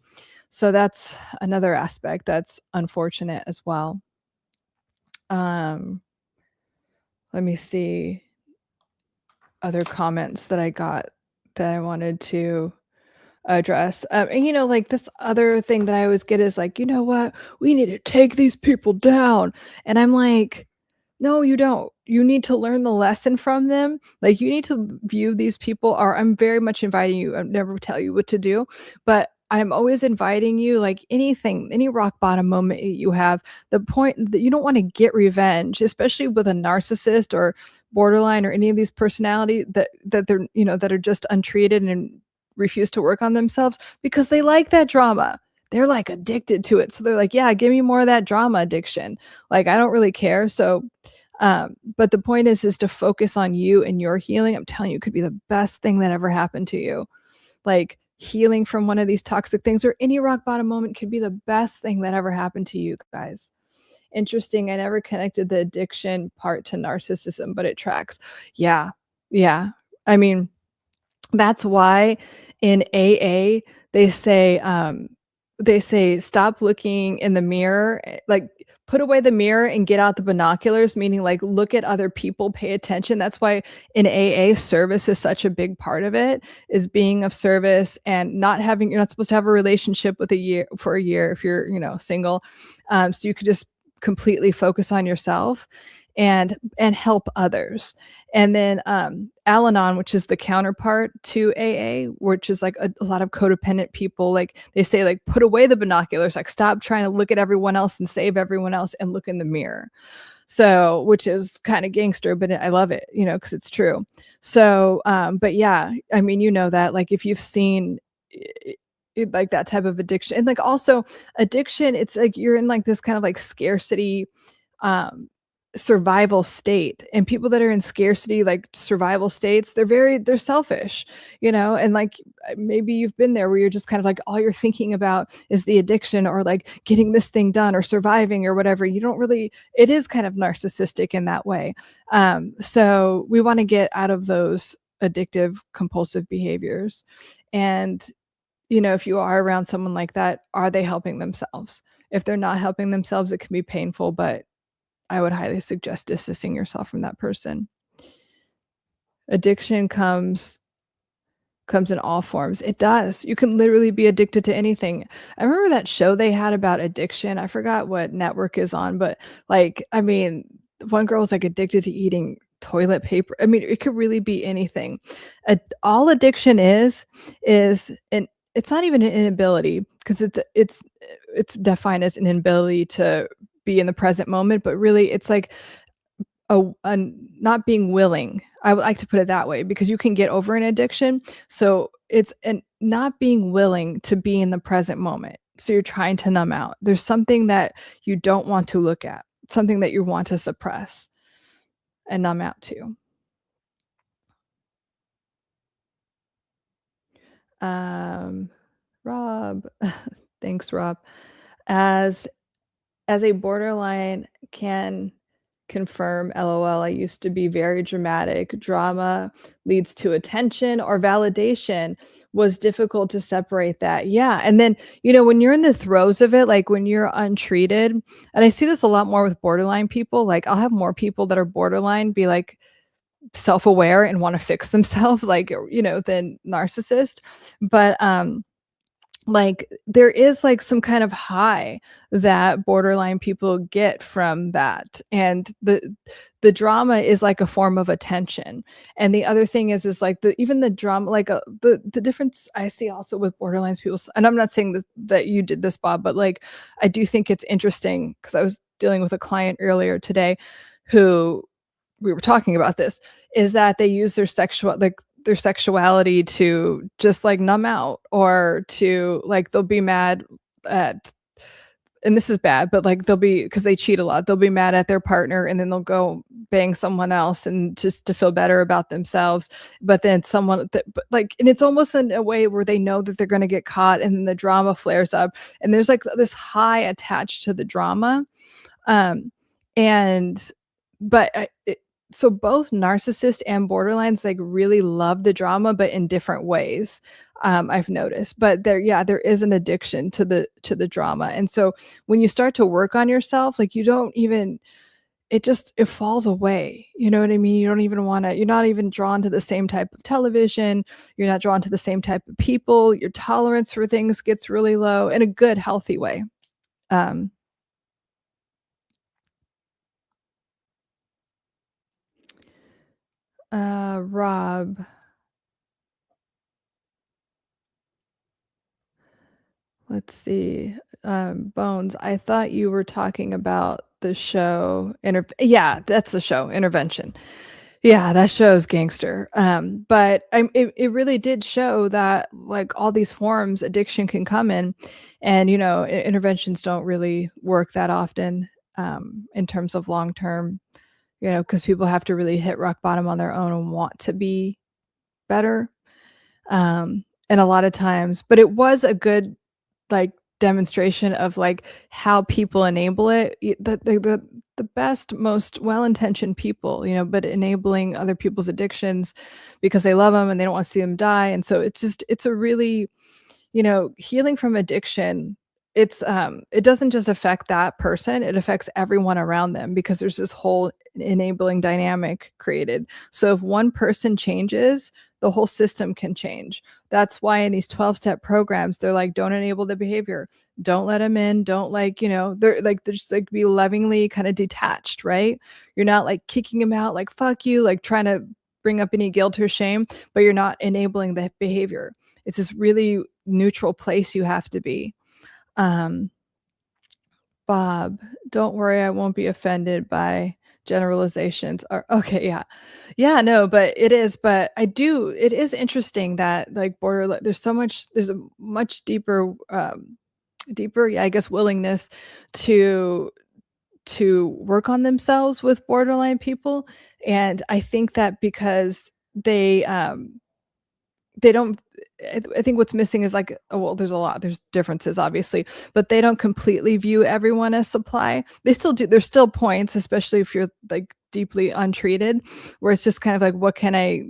So that's another aspect that's unfortunate as well. Let me see other comments that I got that I wanted to address. And like this other thing that I always get is like, you know what? We need to take these people down. And I'm like, no, you don't. You need to learn the lesson from them. Like you need to view these people, or I'm very much inviting you. I never tell you what to do, but I'm always inviting you, like anything, any rock bottom moment you have, the point that you don't want to get revenge, especially with a narcissist or borderline or any of these personality that they're, that are just untreated and refuse to work on themselves because they like that drama. They're like addicted to it. So they're like, yeah, give me more of that drama addiction. Like, I don't really care. So, but the point is to focus on you and your healing. I'm telling you, it could be the best thing that ever happened to you. Like healing from one of these toxic things or any rock bottom moment could be the best thing that ever happened to you guys. Interesting. I never connected the addiction part to narcissism, but it tracks. Yeah. Yeah. I mean, that's why in AA they say stop looking in the mirror, like put away the mirror and get out the binoculars, meaning like look at other people, pay attention. That's why in AA service is such a big part of it, is being of service and you're not supposed to have a relationship with a year if you're single. So you could just completely focus on yourself and help others. And then Alanon, which is the counterpart to AA, which is like a lot of codependent people, like they say, like put away the binoculars, like stop trying to look at everyone else and save everyone else and look in the mirror. So, which is kind of gangster, but I love it, because it's true. So, but yeah, I mean, that like if you've seen like that type of addiction, and like also addiction, it's like you're in like this kind of like scarcity survival state, and people that are in scarcity like survival states, they're selfish, and like maybe you've been there where you're just kind of like all you're thinking about is the addiction or like getting this thing done or surviving or whatever. It is kind of narcissistic in that way. So we want to get out of those addictive compulsive behaviors. And if you are around someone like that, are they helping themselves? If they're not helping themselves, it can be painful, but I would highly suggest distancing yourself from that person. Addiction comes in all forms. It does. You can literally be addicted to anything. I remember that show they had about addiction. I forgot what network is on, but like, I mean, one girl was like addicted to eating toilet paper. I mean, it could really be anything. All addiction is an it's not even an inability, because it's defined as an inability to be in the present moment, but really it's like a not being willing. I would like to put it that way, because you can get over an addiction. So it's not being willing to be in the present moment. So you're trying to numb out. There's something that you don't want to look at, something that you want to suppress and numb out to. Rob, thanks, Rob. As a borderline can confirm, LOL, I used to be very dramatic. Drama leads to attention or validation. Was difficult to separate that. Yeah. And then, when you're in the throes of it, like when you're untreated, and I see this a lot more with borderline people, like I'll have more people that are borderline be like self-aware and want to fix themselves, like, than narcissist. But, like there is like some kind of high that borderline people get from that, and the drama is like a form of attention. And the other thing is like even the drama, like the difference I see also with borderlines people, and I'm not saying that you did this, Bob, but like I do think it's interesting, because I was dealing with a client earlier today who we were talking about this, is that they use their their sexuality to just, like, numb out or to like, they'll be mad at and this is bad, but, like, they'll be because they cheat a lot, they'll be mad at their partner, and then they'll go bang someone else and just to feel better about themselves, but then someone that but, like and it's almost in a way where they know that they're gonna get caught, and then the drama flares up, and there's, like, this high attached to the drama, um, and but I it so both narcissists and borderlines, like, really love the drama, but in different ways, I've noticed. But there is an addiction to the drama, and so when you start to work on yourself, like, you don't even it falls away, you know what I mean? You don't even wanna you're not even drawn to the same type of television, you're not drawn to the same type of people, your tolerance for things gets really low in a good, healthy way. Um, Rob, let's see, Bones, I thought you were talking about the show yeah, that's the show, Intervention. Yeah, that show's gangster, but it really did show that, like, all these forms addiction can come in, and, interventions don't really work that often, in terms of long term, because people have to really hit rock bottom on their own and want to be better, and a lot of times but it was a good like, demonstration of, like, how people enable it. The best, most well-intentioned people, but enabling other people's addictions because they love them and they don't wanna see them die, and so it's a really healing from addiction, it doesn't just affect that person, it affects everyone around them because there's this whole enabling dynamic created. So if one person changes, the whole system can change. That's why in these 12-step programs, they're like, "Don't enable the behavior. Don't let them in. Don't like," they're just like be lovingly kind of detached, right? You're not like kicking them out, like, "Fuck you," like trying to bring up any guilt or shame, but you're not enabling the behavior. It's this really neutral place you have to be. Um, Bob, don't worry, I won't be offended by generalizations or okay, yeah. Yeah, no, but it is, but it is interesting that like there's a much deeper deeper, yeah, I guess willingness to work on themselves with borderline people. And I think that because they don't I think what's missing is like well, there's differences obviously, but they don't completely view everyone as supply. They still do there's still points, especially if you're like deeply untreated, where it's just kind of like, what can I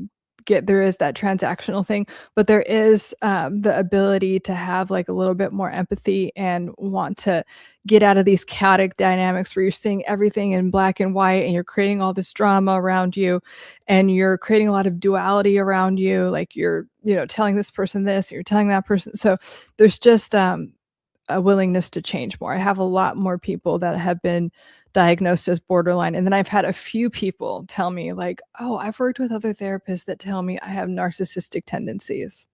get? There is that transactional thing, but there is the ability to have like a little bit more empathy and want to get out of these chaotic dynamics where you're seeing everything in black and white and you're creating all this drama around you and you're creating a lot of duality around you, like you're telling this person this, you're telling that person, so there's just a willingness to change more. I have a lot more people that have been diagnosed as borderline, and then I've had a few people tell me like, oh, I've worked with other therapists that tell me I have narcissistic tendencies.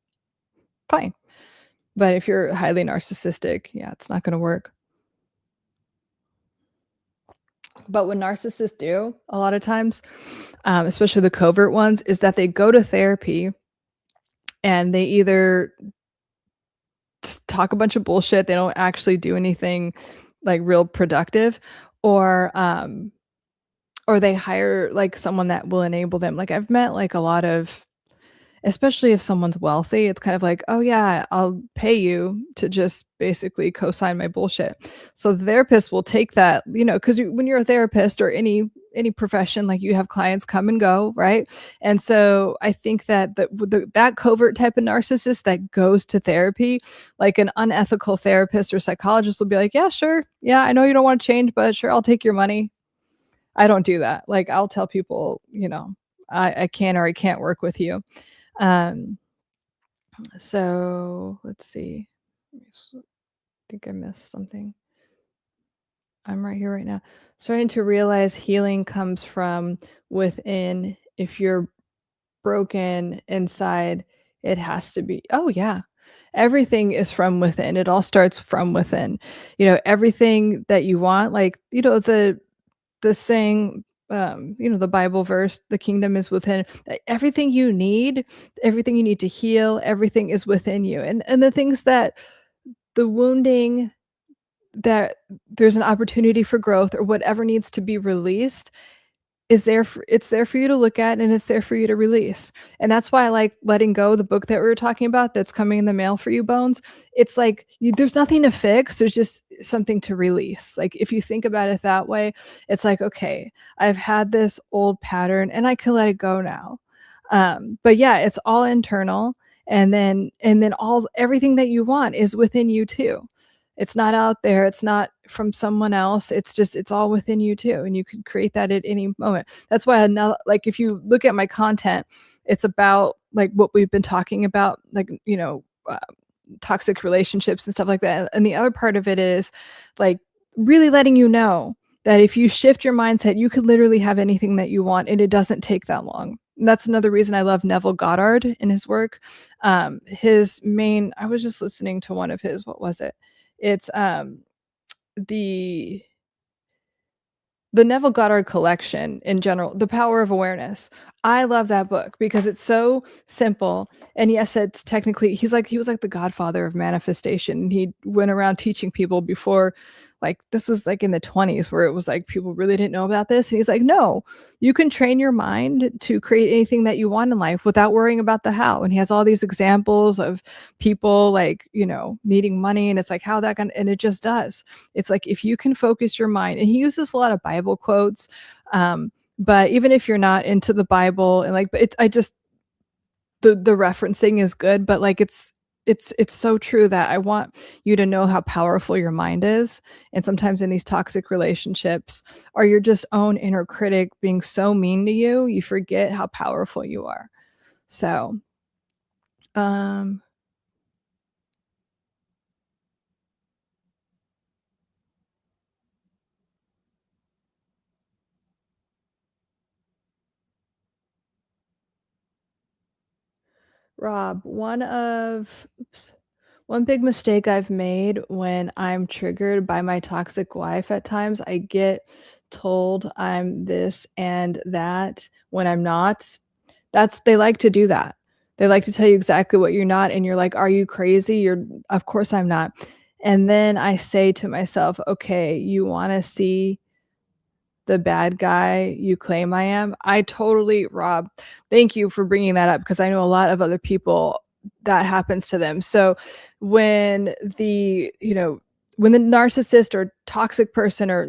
Fine, but if you're highly narcissistic, yeah, it's not going to work. But what narcissists do a lot of times, especially the covert ones, is that they go to therapy and they either just talk a bunch of bullshit, they don't actually do anything like real productive, or they hire like someone that will enable them. Like I've met like a lot of especially if someone's wealthy, it's kind of like, "Oh, yeah, I'll pay you to just basically co-sign my bullshit." So the therapist will take that, because when you're a therapist or any profession, like, you have clients come and go, right? And so I think that that covert type of narcissist that goes to therapy, like an unethical therapist or psychologist will be like, "Yeah, sure. Yeah, I know you don't wanna change, but sure, I'll take your money." I don't do that. Like, I'll tell people, I can or I can't work with you. Um, so let's see. Think I missed something. I'm right here right now. Starting to realize healing comes from within. If you're broken inside, it has to be. Oh, yeah. Everything is from within. It all starts from within. Everything that you want, like, the saying, the Bible verse, the kingdom is within. Everything you need, everything you need to heal, everything is within you. And the things that the wounding, that there's an opportunity for growth or whatever needs to be released is there for it's there for you to look at, and it's there for you to release. And that's why I like Letting Go, the book that we were talking about that's coming in the mail for you, Bones. It's like there's nothing to fix, there's just something to release. Like if you think about it that way, it's like, okay, I've had this old pattern and I can let it go now. But yeah, it's all internal, and then all everything that you want is within you too. It's not out there, it's not from someone else, it's all within you too, and you can create that at any moment. That's why now, like, if you look at my content, it's about, like, what we've been talking about, like, toxic relationships and stuff like that, and the other part of it is, like, really letting you know that if you shift your mindset, you could literally have anything that you want, and it doesn't take that long. And that's another reason I love Neville Goddard and his work. His main I was just listening to one of his, what was it? It's, the the Neville Goddard collection in general, The Power of Awareness. I love that book because it's so simple, and yes, it's technically he was like the godfather of manifestation. He went around teaching people before, like, this was like in the 20s where it was like people really didn't know about this, and he's like, "No, you can train your mind to create anything that you want in life without worrying about the how." And he has all these examples of people, like, needing money, and it's like, how that can, and it just does. It's like if you can focus your mind, and he uses a lot of Bible quotes, but even if you're not into the Bible, and like, but I just the referencing is good, but like it's so true that I want you to know how powerful your mind is. And sometimes in these toxic relationships, or your just own inner critic being so mean to you, you forget how powerful you are. So, um Rob, one big mistake I've made when I'm triggered by my toxic wife at times, I get told I'm this and that when I'm not. They like to do that. They like to tell you exactly what you're not, and you're like, "Are you crazy? You're Of course I'm not." And then I say to myself, "Okay, you wanna see the bad guy you claim I am?" I totally Rob, thank you for bringing that up because I know a lot of other people that happens to them. So when when the narcissist or toxic person, or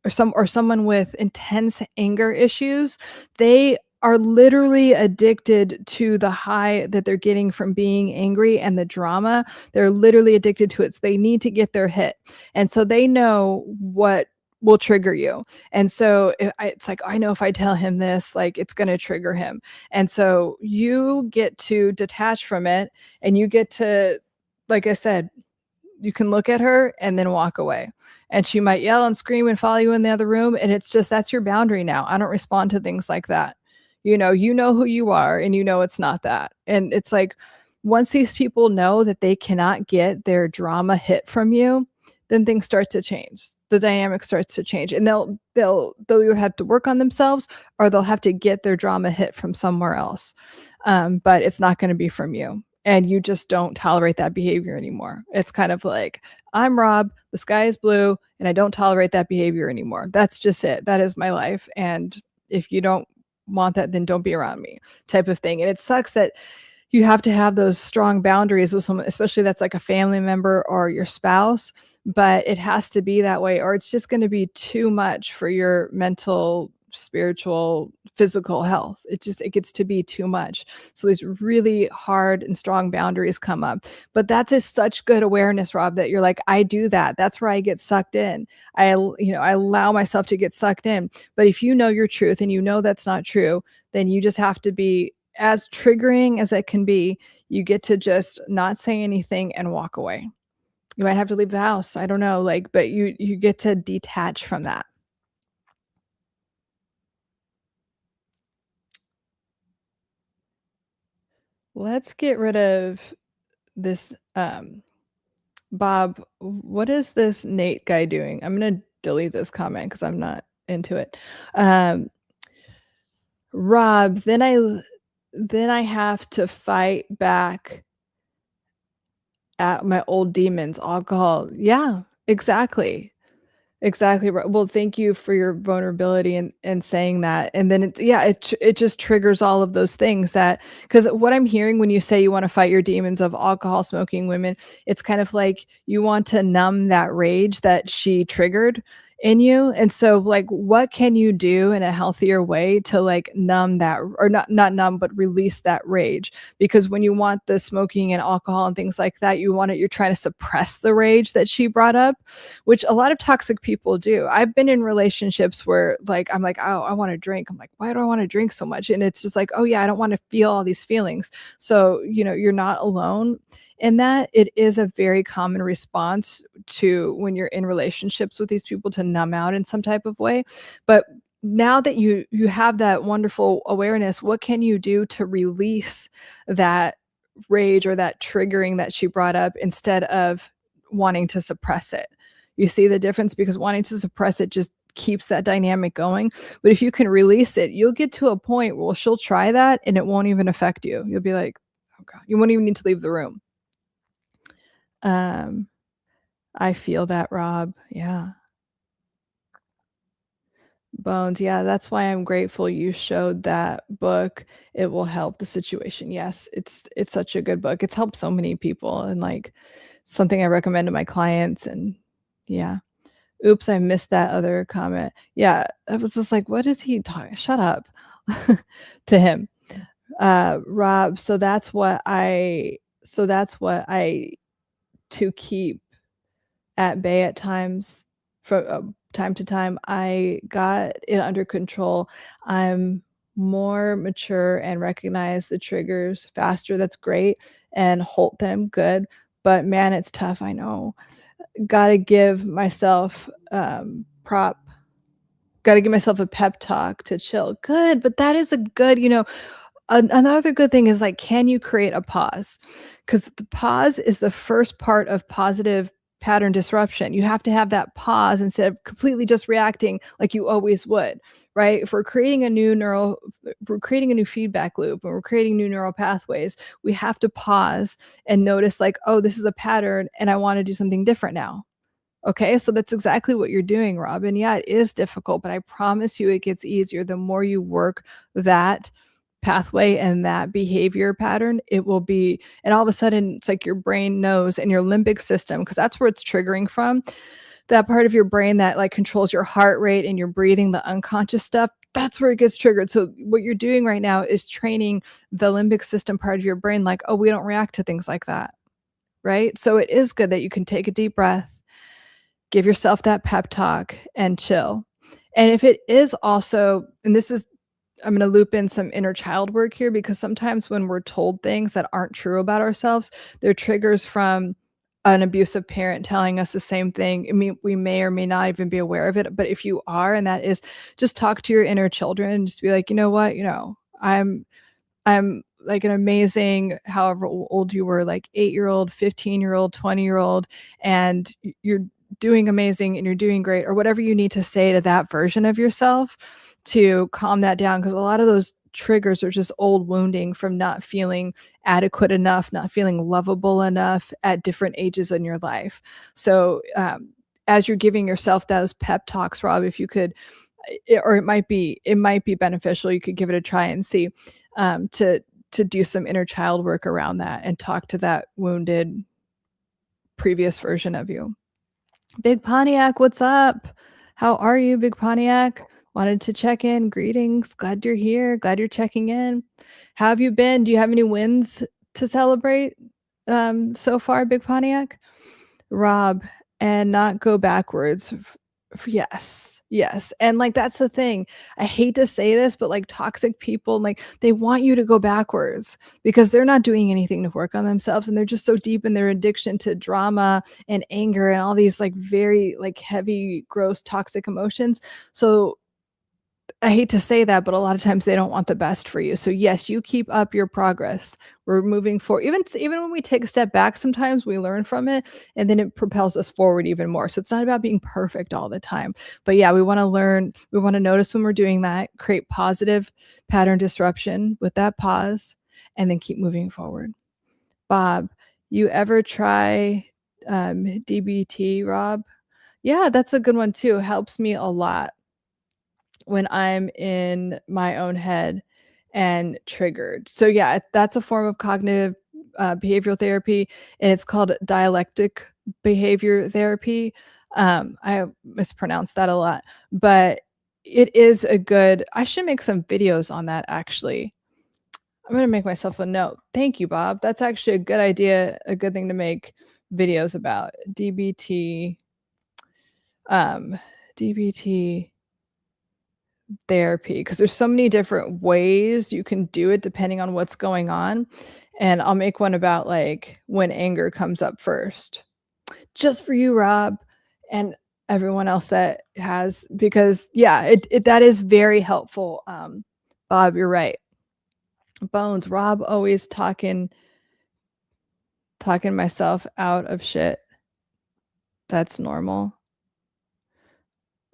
or someone with intense anger issues, they are literally addicted to the high that they're getting from being angry and the drama. They're literally addicted to it. So they need to get their hit. And so they know what will trigger you. And so it's like, I know if I tell him this, like, it's going to trigger him. And so you get to detach from it, and you get to, like I said, you can look at her and then walk away. And she might yell and scream and follow you in the other room. And it's just, that's your boundary now. I don't respond to things like that. You know who you are, and it's not that. And it's like, once these people know that they cannot get their drama hit from you, then things start to change. The dynamic starts to change, and they'll either have to work on themselves, or they'll have to get their drama hit from somewhere else. But it's not going to be from you, and you just don't tolerate that behavior anymore. It's kind of like, I'm Rob, the sky is blue, and I don't tolerate that behavior anymore. That's just it. That is my life, and if you don't want that, then don't be around me, type of thing. And it sucks that you have to have those strong boundaries with someone, especially that's like a family member or your spouse, but it has to be that way, or it's just going to be too much for your mental, spiritual, physical health. It gets to be too much. So these really hard and strong boundaries come up. But that's such good awareness, Rob, that you're like, I do that. That's where I get sucked in. I allow myself to get sucked in. But if you know your truth and you know that's not true, then you just have to be, as triggering as it can be, you get to just not say anything and walk away. You might have to leave the house, I don't know, like, but you get to detach from that. Let's get rid of this, Bob, what is this Nate guy doing? I'm gonna delete this comment because 'cause I'm not into it. Rob, then I have to fight back at my old demons, alcohol. Yeah, exactly. Exactly right. Well, thank you for your vulnerability and saying that. And then it just triggers all of those things that, because what I'm hearing when you say you want to fight your demons of alcohol, smoking, women, it's kind of like you want to numb that rage that she triggered in you. And so like what can you do in a healthier way to like numb that, or not numb, but release that rage? Because when you want the smoking and alcohol and things like that, you're trying to suppress the rage that she brought up, which a lot of toxic people do. I've been in relationships where like I'm like, oh, I want to drink. I'm like, why do I want to drink so much? And it's just like, oh yeah, I don't want to feel all these feelings. So, you're not alone in that. It is a very common response to when you're in relationships with these people to numb out in some type of way. But now that you have that wonderful awareness, what can you do to release that rage or that triggering that she brought up instead of wanting to suppress it? You see the difference? Because wanting to suppress it just keeps that dynamic going. But if you can release it, you'll get to a point where she'll try that and it won't even affect you. You'll be like, oh God, you won't even need to leave the room. I feel that, Rob. Yeah. Bones. Yeah, that's why I'm grateful you showed that book. It will help the situation. Yes, it's such a good book. It's helped so many people, and like something I recommend to my clients. And yeah. Oops, I missed that other comment. Yeah, I was just like, what is he talking? Shut up to him. Rob, so that's what I to keep at bay at times, from time to time. I got it under control. I'm more mature and recognize the triggers faster. That's great. And halt them. Good. But man, it's tough. I know. Gotta give myself got to give myself a pep talk to chill. Good. But that is a good, another good thing is like, can you create a pause? Because the pause is the first part of positive pattern disruption. You have to have that pause instead of completely just reacting like you always would, right? If we're creating a new feedback loop and we're creating new neural pathways, we have to pause and notice like, oh, this is a pattern and I want to do something different now. Okay, so that's exactly what you're doing, Robin. Yeah, it is difficult, but I promise you it gets easier the more you work that pathway and that behavior pattern. It will be, and all of a sudden it's like your brain knows, and your limbic system, because that's where it's triggering from. That part of your brain that like controls your heart rate and your breathing, the unconscious stuff, that's where it gets triggered. So what you're doing right now is training the limbic system part of your brain, like, oh, we don't react to things like that, right? So it is good that you can take a deep breath, give yourself that pep talk, and chill. And if it is also, and this is, I'm going to loop in some inner child work here, because sometimes when we're told things that aren't true about ourselves, they're triggers from an abusive parent telling us the same thing. I mean, we may or may not even be aware of it, but if you are, and that is, just talk to your inner children and just be like, you know what, I'm like an amazing, however old you were, like 8-year-old, 15-year-old, 20-year-old, and you're doing amazing and you're doing great, or whatever you need to say to that version of yourself to calm that down. Because a lot of those triggers are just old wounding from not feeling adequate enough, not feeling lovable enough at different ages in your life. So as you're giving yourself those pep talks, Rob, if you could, or it might be beneficial, you could give it a try and see, to do some inner child work around that and talk to that wounded previous version of you. Big Pontiac, what's up? How are you, Big Pontiac? Wanted to check in. Greetings. Glad you're here. Glad you're checking in. How have you been? Do you have any wins to celebrate so far, Big Pontiac? Rob, and not go backwards. Yes. And like, that's the thing. I hate to say this, but like toxic people, like they want you to go backwards because they're not doing anything to work on themselves. And they're just so deep in their addiction to drama and anger and all these like very like heavy, gross, toxic emotions. So I hate to say that, but a lot of times they don't want the best for you. So yes, you keep up your progress. We're moving forward. Even when we take a step back, sometimes we learn from it and then it propels us forward even more. So it's not about being perfect all the time. But yeah, we want to learn, we want to notice when we're doing that, create positive pattern disruption with that pause, and then keep moving forward. Bob, you ever try DBT, Rob? Yeah, that's a good one too. Helps me a lot when I'm in my own head and triggered. So yeah, that's a form of cognitive behavioral therapy, and it's called dialectic behavior therapy. I mispronounce that a lot, but it is a good. I should make some videos on that actually. I'm gonna make myself a note. Thank you, Bob. That's actually a good idea, a good thing to make videos about. DBT, DBT therapy, because there's so many different ways you can do it depending on what's going on. And I'll make one about like when anger comes up first. Just for you, Rob, and everyone else that has, because yeah, it that is very helpful. Bob, you're right. Bones, Rob always talking myself out of shit. That's normal.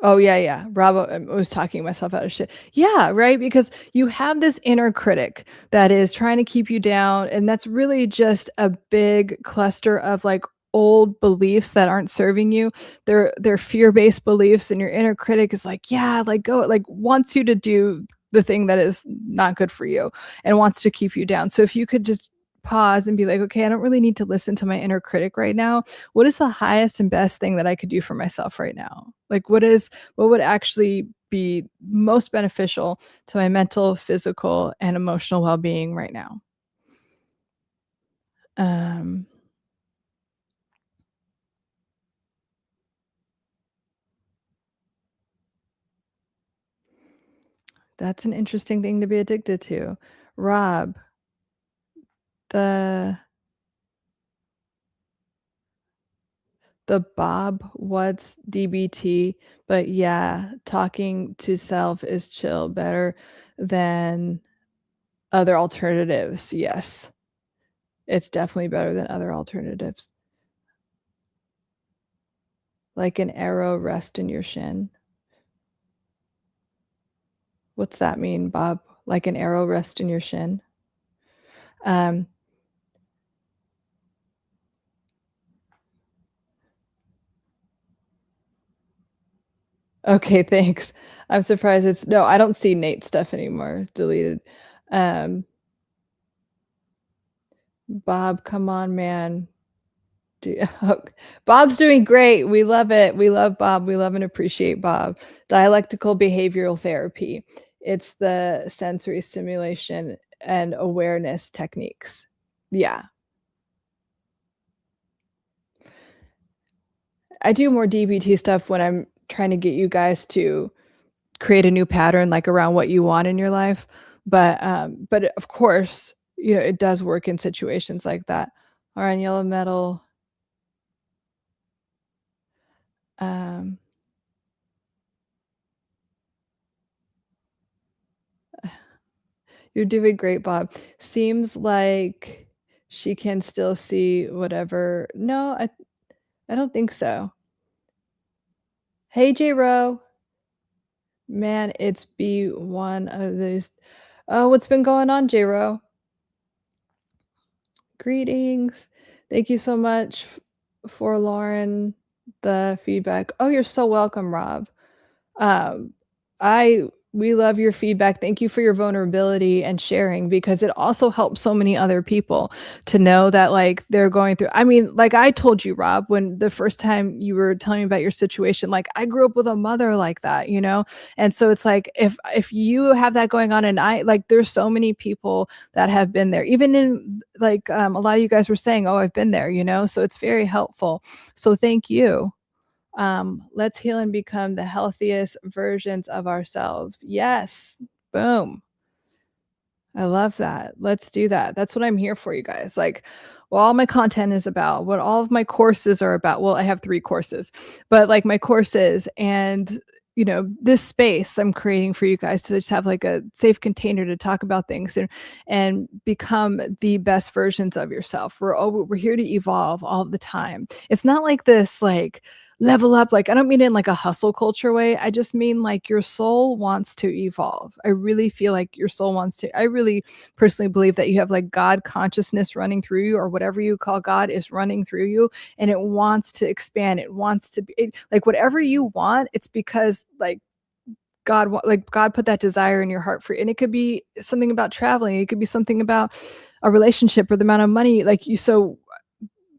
Oh, yeah. Rob was talking myself out of shit. Yeah, right? Because you have this inner critic that is trying to keep you down, and that's really just a big cluster of like old beliefs that aren't serving you. They're fear-based beliefs, and your inner critic is like, yeah, like go, like wants you to do the thing that is not good for you and wants to keep you down. So if you could just pause and be like, okay, I don't really need to listen to my inner critic right now. What is the highest and best thing that I could do for myself right now? Like what would actually be most beneficial to my mental, physical, and emotional well-being right now? Um, that's an interesting thing to be addicted to. Rob, the Bob what's DBT, but yeah, talking to self is chill, better than other alternatives. Yes. It's definitely better than other alternatives. Like an arrow rest in your shin. What's that mean, Bob? Like an arrow rest in your shin? Um, okay, thanks. I'm surprised it's no, I don't see Nate's stuff anymore. Deleted. Um, Bob, come on, man. Bob's doing great. We love it. We love Bob. We love and appreciate Bob. Dialectical behavioral therapy. It's the sensory stimulation and awareness techniques. Yeah. I do more DBT stuff when I'm trying to get you guys to create a new pattern like around what you want in your life. But of course, you know, it does work in situations like that. All right, yellow metal. Um, you're doing great, Bob. Seems like she can still see whatever. No, I don't think so. Hey, J Ro. Man, it's be one of those. Oh, what's been going on, J Ro? Greetings. Thank you so much for Lauren the feedback. Oh, you're so welcome, Rob. Um, I we love your feedback. Thank you for your vulnerability and sharing, because it also helps so many other people to know that like they're going through. I mean, like I told you, Rob, when the first time you were telling me about your situation, like I grew up with a mother like that, you know? And so it's like if you have that going on, and I like there's so many people that have been there. Even in like a lot of you guys were saying, "Oh, I've been there," you know? So it's very helpful. So thank you. Let's heal and become the healthiest versions of ourselves. Yes. Boom. I love that. Let's do that. That's what I'm here for, you guys. Like, well, all my content is about, what all of my courses are about. Well, I have 3 courses, but like my courses, and this space I'm creating for you guys to just have like a safe container to talk about things and become the best versions of yourself. We're here to evolve all the time. It's not like this like level up, like I don't mean it in like a hustle culture way. I just mean like your soul wants to evolve. I really feel like your soul wants to. I really personally believe that you have like God consciousness running through you, or whatever you call God is running through you, and it wants to expand. It wants to be like whatever you want. It's because like God put that desire in your heart for, and it could be something about traveling. It could be something about a relationship or the amount of money like you. So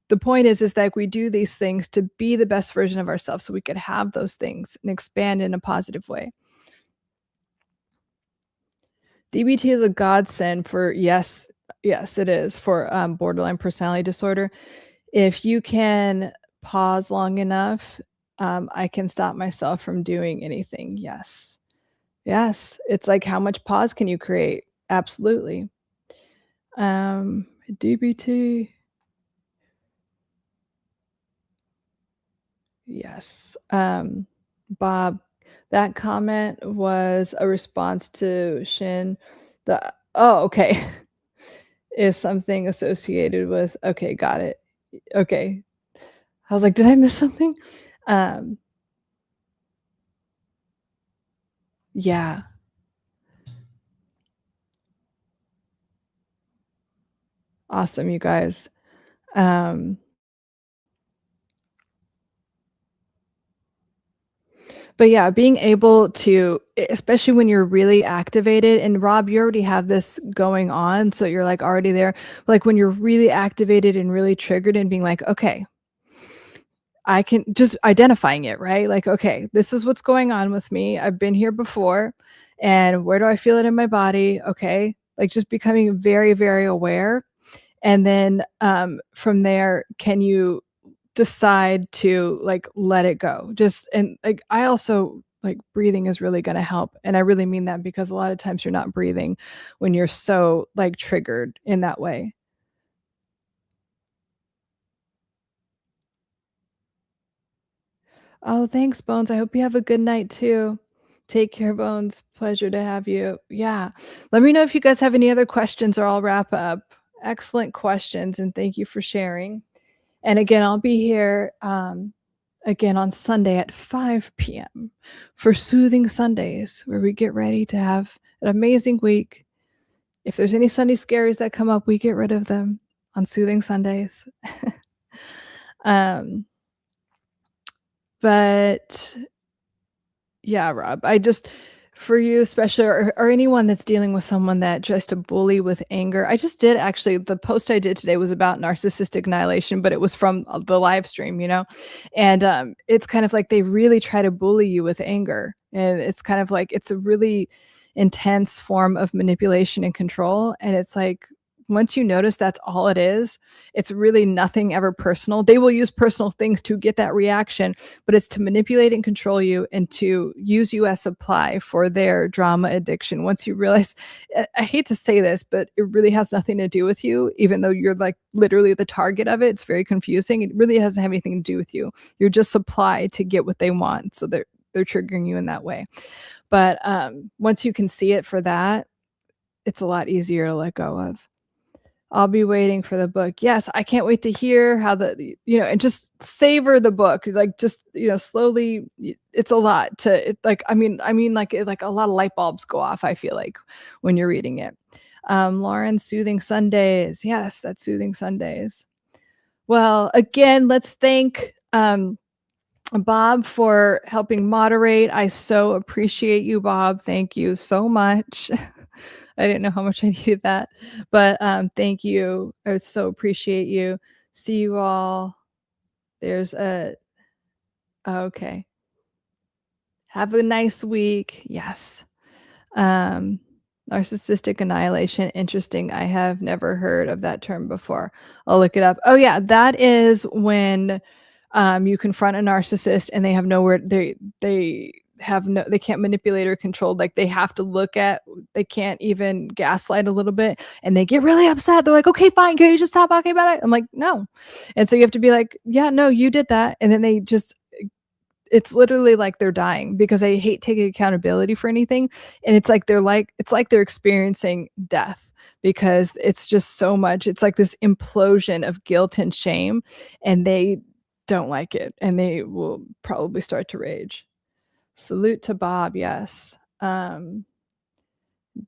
the point is that we do these things to be the best version of ourselves so we could have those things and expand in a positive way. DBT is a godsend for yes, it is for borderline personality disorder. If you can pause long enough, I can stop myself from doing anything. Yes. It's like, how much pause can you create? Absolutely. DBT. Yes. Bob, that comment was a response to Shin. Okay. Is something associated with, okay, got it. Okay. I was like, did I miss something? Yeah. Awesome, you guys. But yeah, being able to, especially when you're really activated, and Rob, you already have this going on, so you're like already there. Like when you're really activated and really triggered and being like, okay, I can just identifying it, right? Like, okay, this is what's going on with me. I've been here before. And where do I feel it in my body? Okay. Like just becoming very, very aware. And then from there, can you decide to like let it go? Just, and like I also like breathing is really going to help, and I really mean that, because a lot of times you're not breathing when you're so like triggered in that way. Oh, thanks, Bones. I hope you have a good night too. Take care, Bones. Pleasure to have you. Yeah. Let me know if you guys have any other questions, or I'll wrap up. Excellent questions, and thank you for sharing. And again, I'll be here again on Sunday at 5 p.m. for Soothing Sundays, where we get ready to have an amazing week. If there's any Sunday scaries that come up, we get rid of them on Soothing Sundays. But yeah, Rob, I just, for you especially, or anyone that's dealing with someone that tries to bully with anger. I just did actually, the post I did today was about narcissistic annihilation, but it was from the live stream, and it's kind of like they really try to bully you with anger, and it's kind of like it's a really intense form of manipulation and control. And it's like, once you notice that's all it is, it's really nothing ever personal. They will use personal things to get that reaction, but it's to manipulate and control you and to use you as supply for their drama addiction. Once you realize, I hate to say this, but it really has nothing to do with you, even though you're like literally the target of it. It's very confusing. It really doesn't have anything to do with you. You're just supply to get what they want. So they're triggering you in that way. But once you can see it for that, it's a lot easier to let go of. I'll be waiting for the book. Yes, I can't wait to hear how and just savor the book. Like just, slowly. It's a lot to like, I mean, like a lot of light bulbs go off, I feel like, when you're reading it. Lauren, Soothing Sundays. Yes, that's Soothing Sundays. Well, again, let's thank Bob for helping moderate. I so appreciate you, Bob. Thank you so much. I didn't know how much I needed that, but thank you. I so appreciate you. See you all. There's okay. Have a nice week. Yes. Narcissistic annihilation. Interesting. I have never heard of that term before. I'll look it up. Oh yeah, that is when you confront a narcissist and they have nowhere, they can't manipulate or control. Like they have to they can't even gaslight a little bit, and they get really upset. They're like, okay, fine, can you just stop talking about it? I'm like, no. And so you have to be like, yeah, no, you did that. And then it's literally like they're dying because they hate taking accountability for anything, and it's like they're experiencing death because it's just so much. It's like this implosion of guilt and shame, and they don't like it, and they will probably start to rage. Salute to Bob, yes.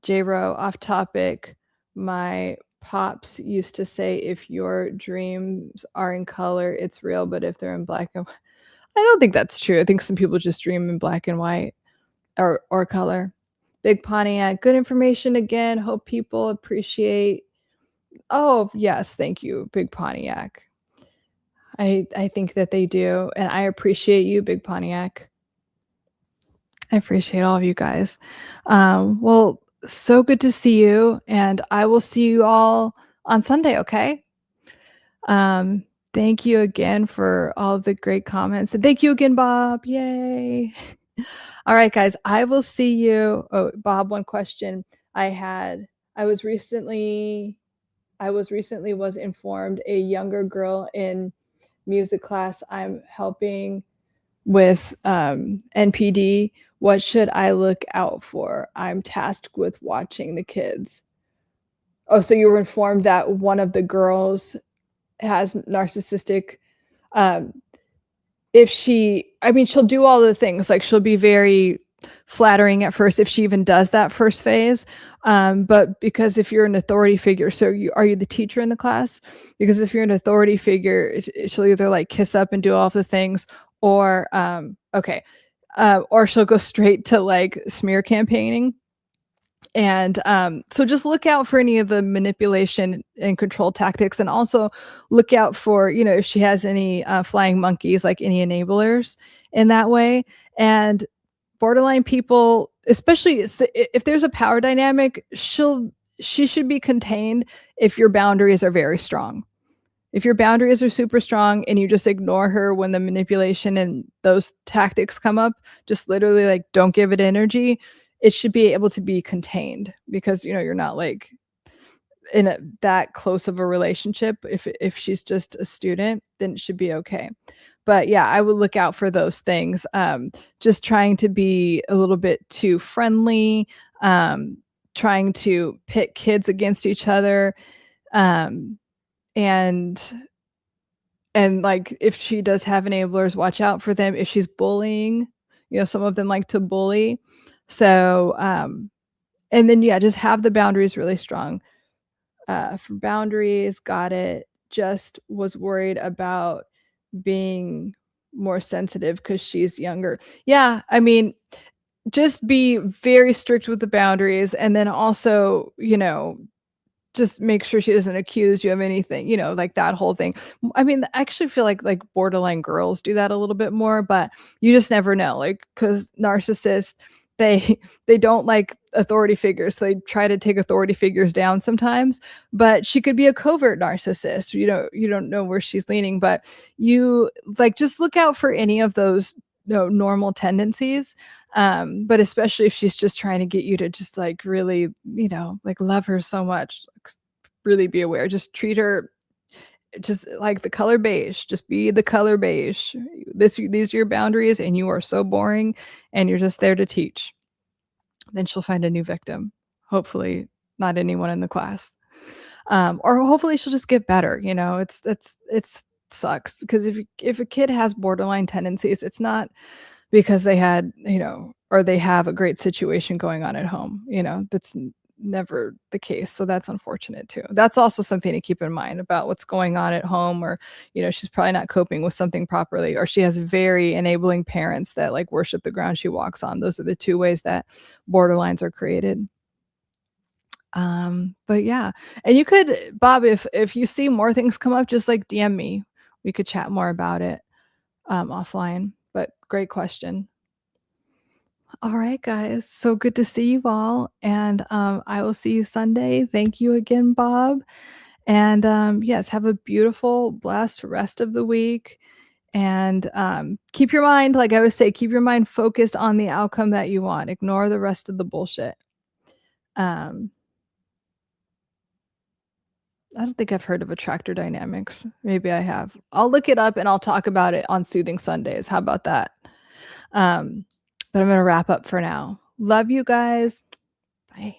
J-Ro, off topic. My pops used to say, if your dreams are in color, it's real, but if they're in black and white. I don't think that's true. I think some people just dream in black and white or color. Big Pontiac, good information again. Hope people appreciate. Oh, yes, thank you, Big Pontiac. I think that they do, and I appreciate you, Big Pontiac. I appreciate all of you guys. Well, so good to see you, and I will see you all on Sunday, okay? Thank you again for all the great comments, and thank you again, Bob. Yay. All right, guys, I will see you. Oh, Bob, one question I was recently informed a younger girl in music class I'm helping with NPD. What should I look out for? I'm tasked with watching the kids. Oh, so you were informed that one of the girls has narcissistic. If she'll do all the things, like she'll be very flattering at first if she even does that first phase. But because if you're an authority figure, so are you the teacher in the class? Because if you're an authority figure, she'll either like kiss up and do all the things, or or she'll go straight to like smear campaigning. And so just look out for any of the manipulation and control tactics, and also look out for, if she has any flying monkeys, like any enablers in that way. And borderline people, especially if there's a power dynamic, she should be contained if your boundaries are very strong. If your boundaries are super strong and you just ignore her when the manipulation and those tactics come up, just literally like don't give it energy, it should be able to be contained, because you're not like in that close of a relationship. If she's just a student, then it should be okay. But yeah, I would look out for those things. Just trying to be a little bit too friendly, trying to pit kids against each other, and like if she does have enablers, watch out for them. If she's bullying, some of them like to bully. So and then just have the boundaries really strong. For boundaries, got it. Just was worried about being more sensitive because she's younger. Yeah, I mean, just be very strict with the boundaries, and then also, just make sure she doesn't accuse you of anything, like that whole thing. I mean, I actually feel like borderline girls do that a little bit more, but you just never know, like, because narcissists, they don't like authority figures, so they try to take authority figures down sometimes. But she could be a covert narcissist. You don't know where she's leaning, but you just look out for any of those normal tendencies. But especially if she's just trying to get you to just really, love her so much, really be aware. Just treat her just like the color beige. Just be the color beige. These are your boundaries, and you are so boring, and you're just there to teach. Then she'll find a new victim. Hopefully not anyone in the class. Or hopefully she'll just get better. It's sucks, because if a kid has borderline tendencies, it's not because they had, or they have a great situation going on at home. That's never the case. So that's unfortunate too. That's also something to keep in mind about what's going on at home, or, she's probably not coping with something properly, or she has very enabling parents that worship the ground she walks on. Those are the two ways that borderlines are created. But yeah, and you could, Bob, if you see more things come up, just DM me. We could chat more about it offline. But great question. All right, guys. So good to see you all. And I will see you Sunday. Thank you again, Bob. And yes, have a beautiful, blessed rest of the week. And keep your mind, like I always say, keep your mind focused on the outcome that you want. Ignore the rest of the bullshit. I don't think I've heard of attractor dynamics. Maybe I have. I'll look it up and I'll talk about it on Soothing Sundays. How about that? But I'm going to wrap up for now. Love you guys. Bye.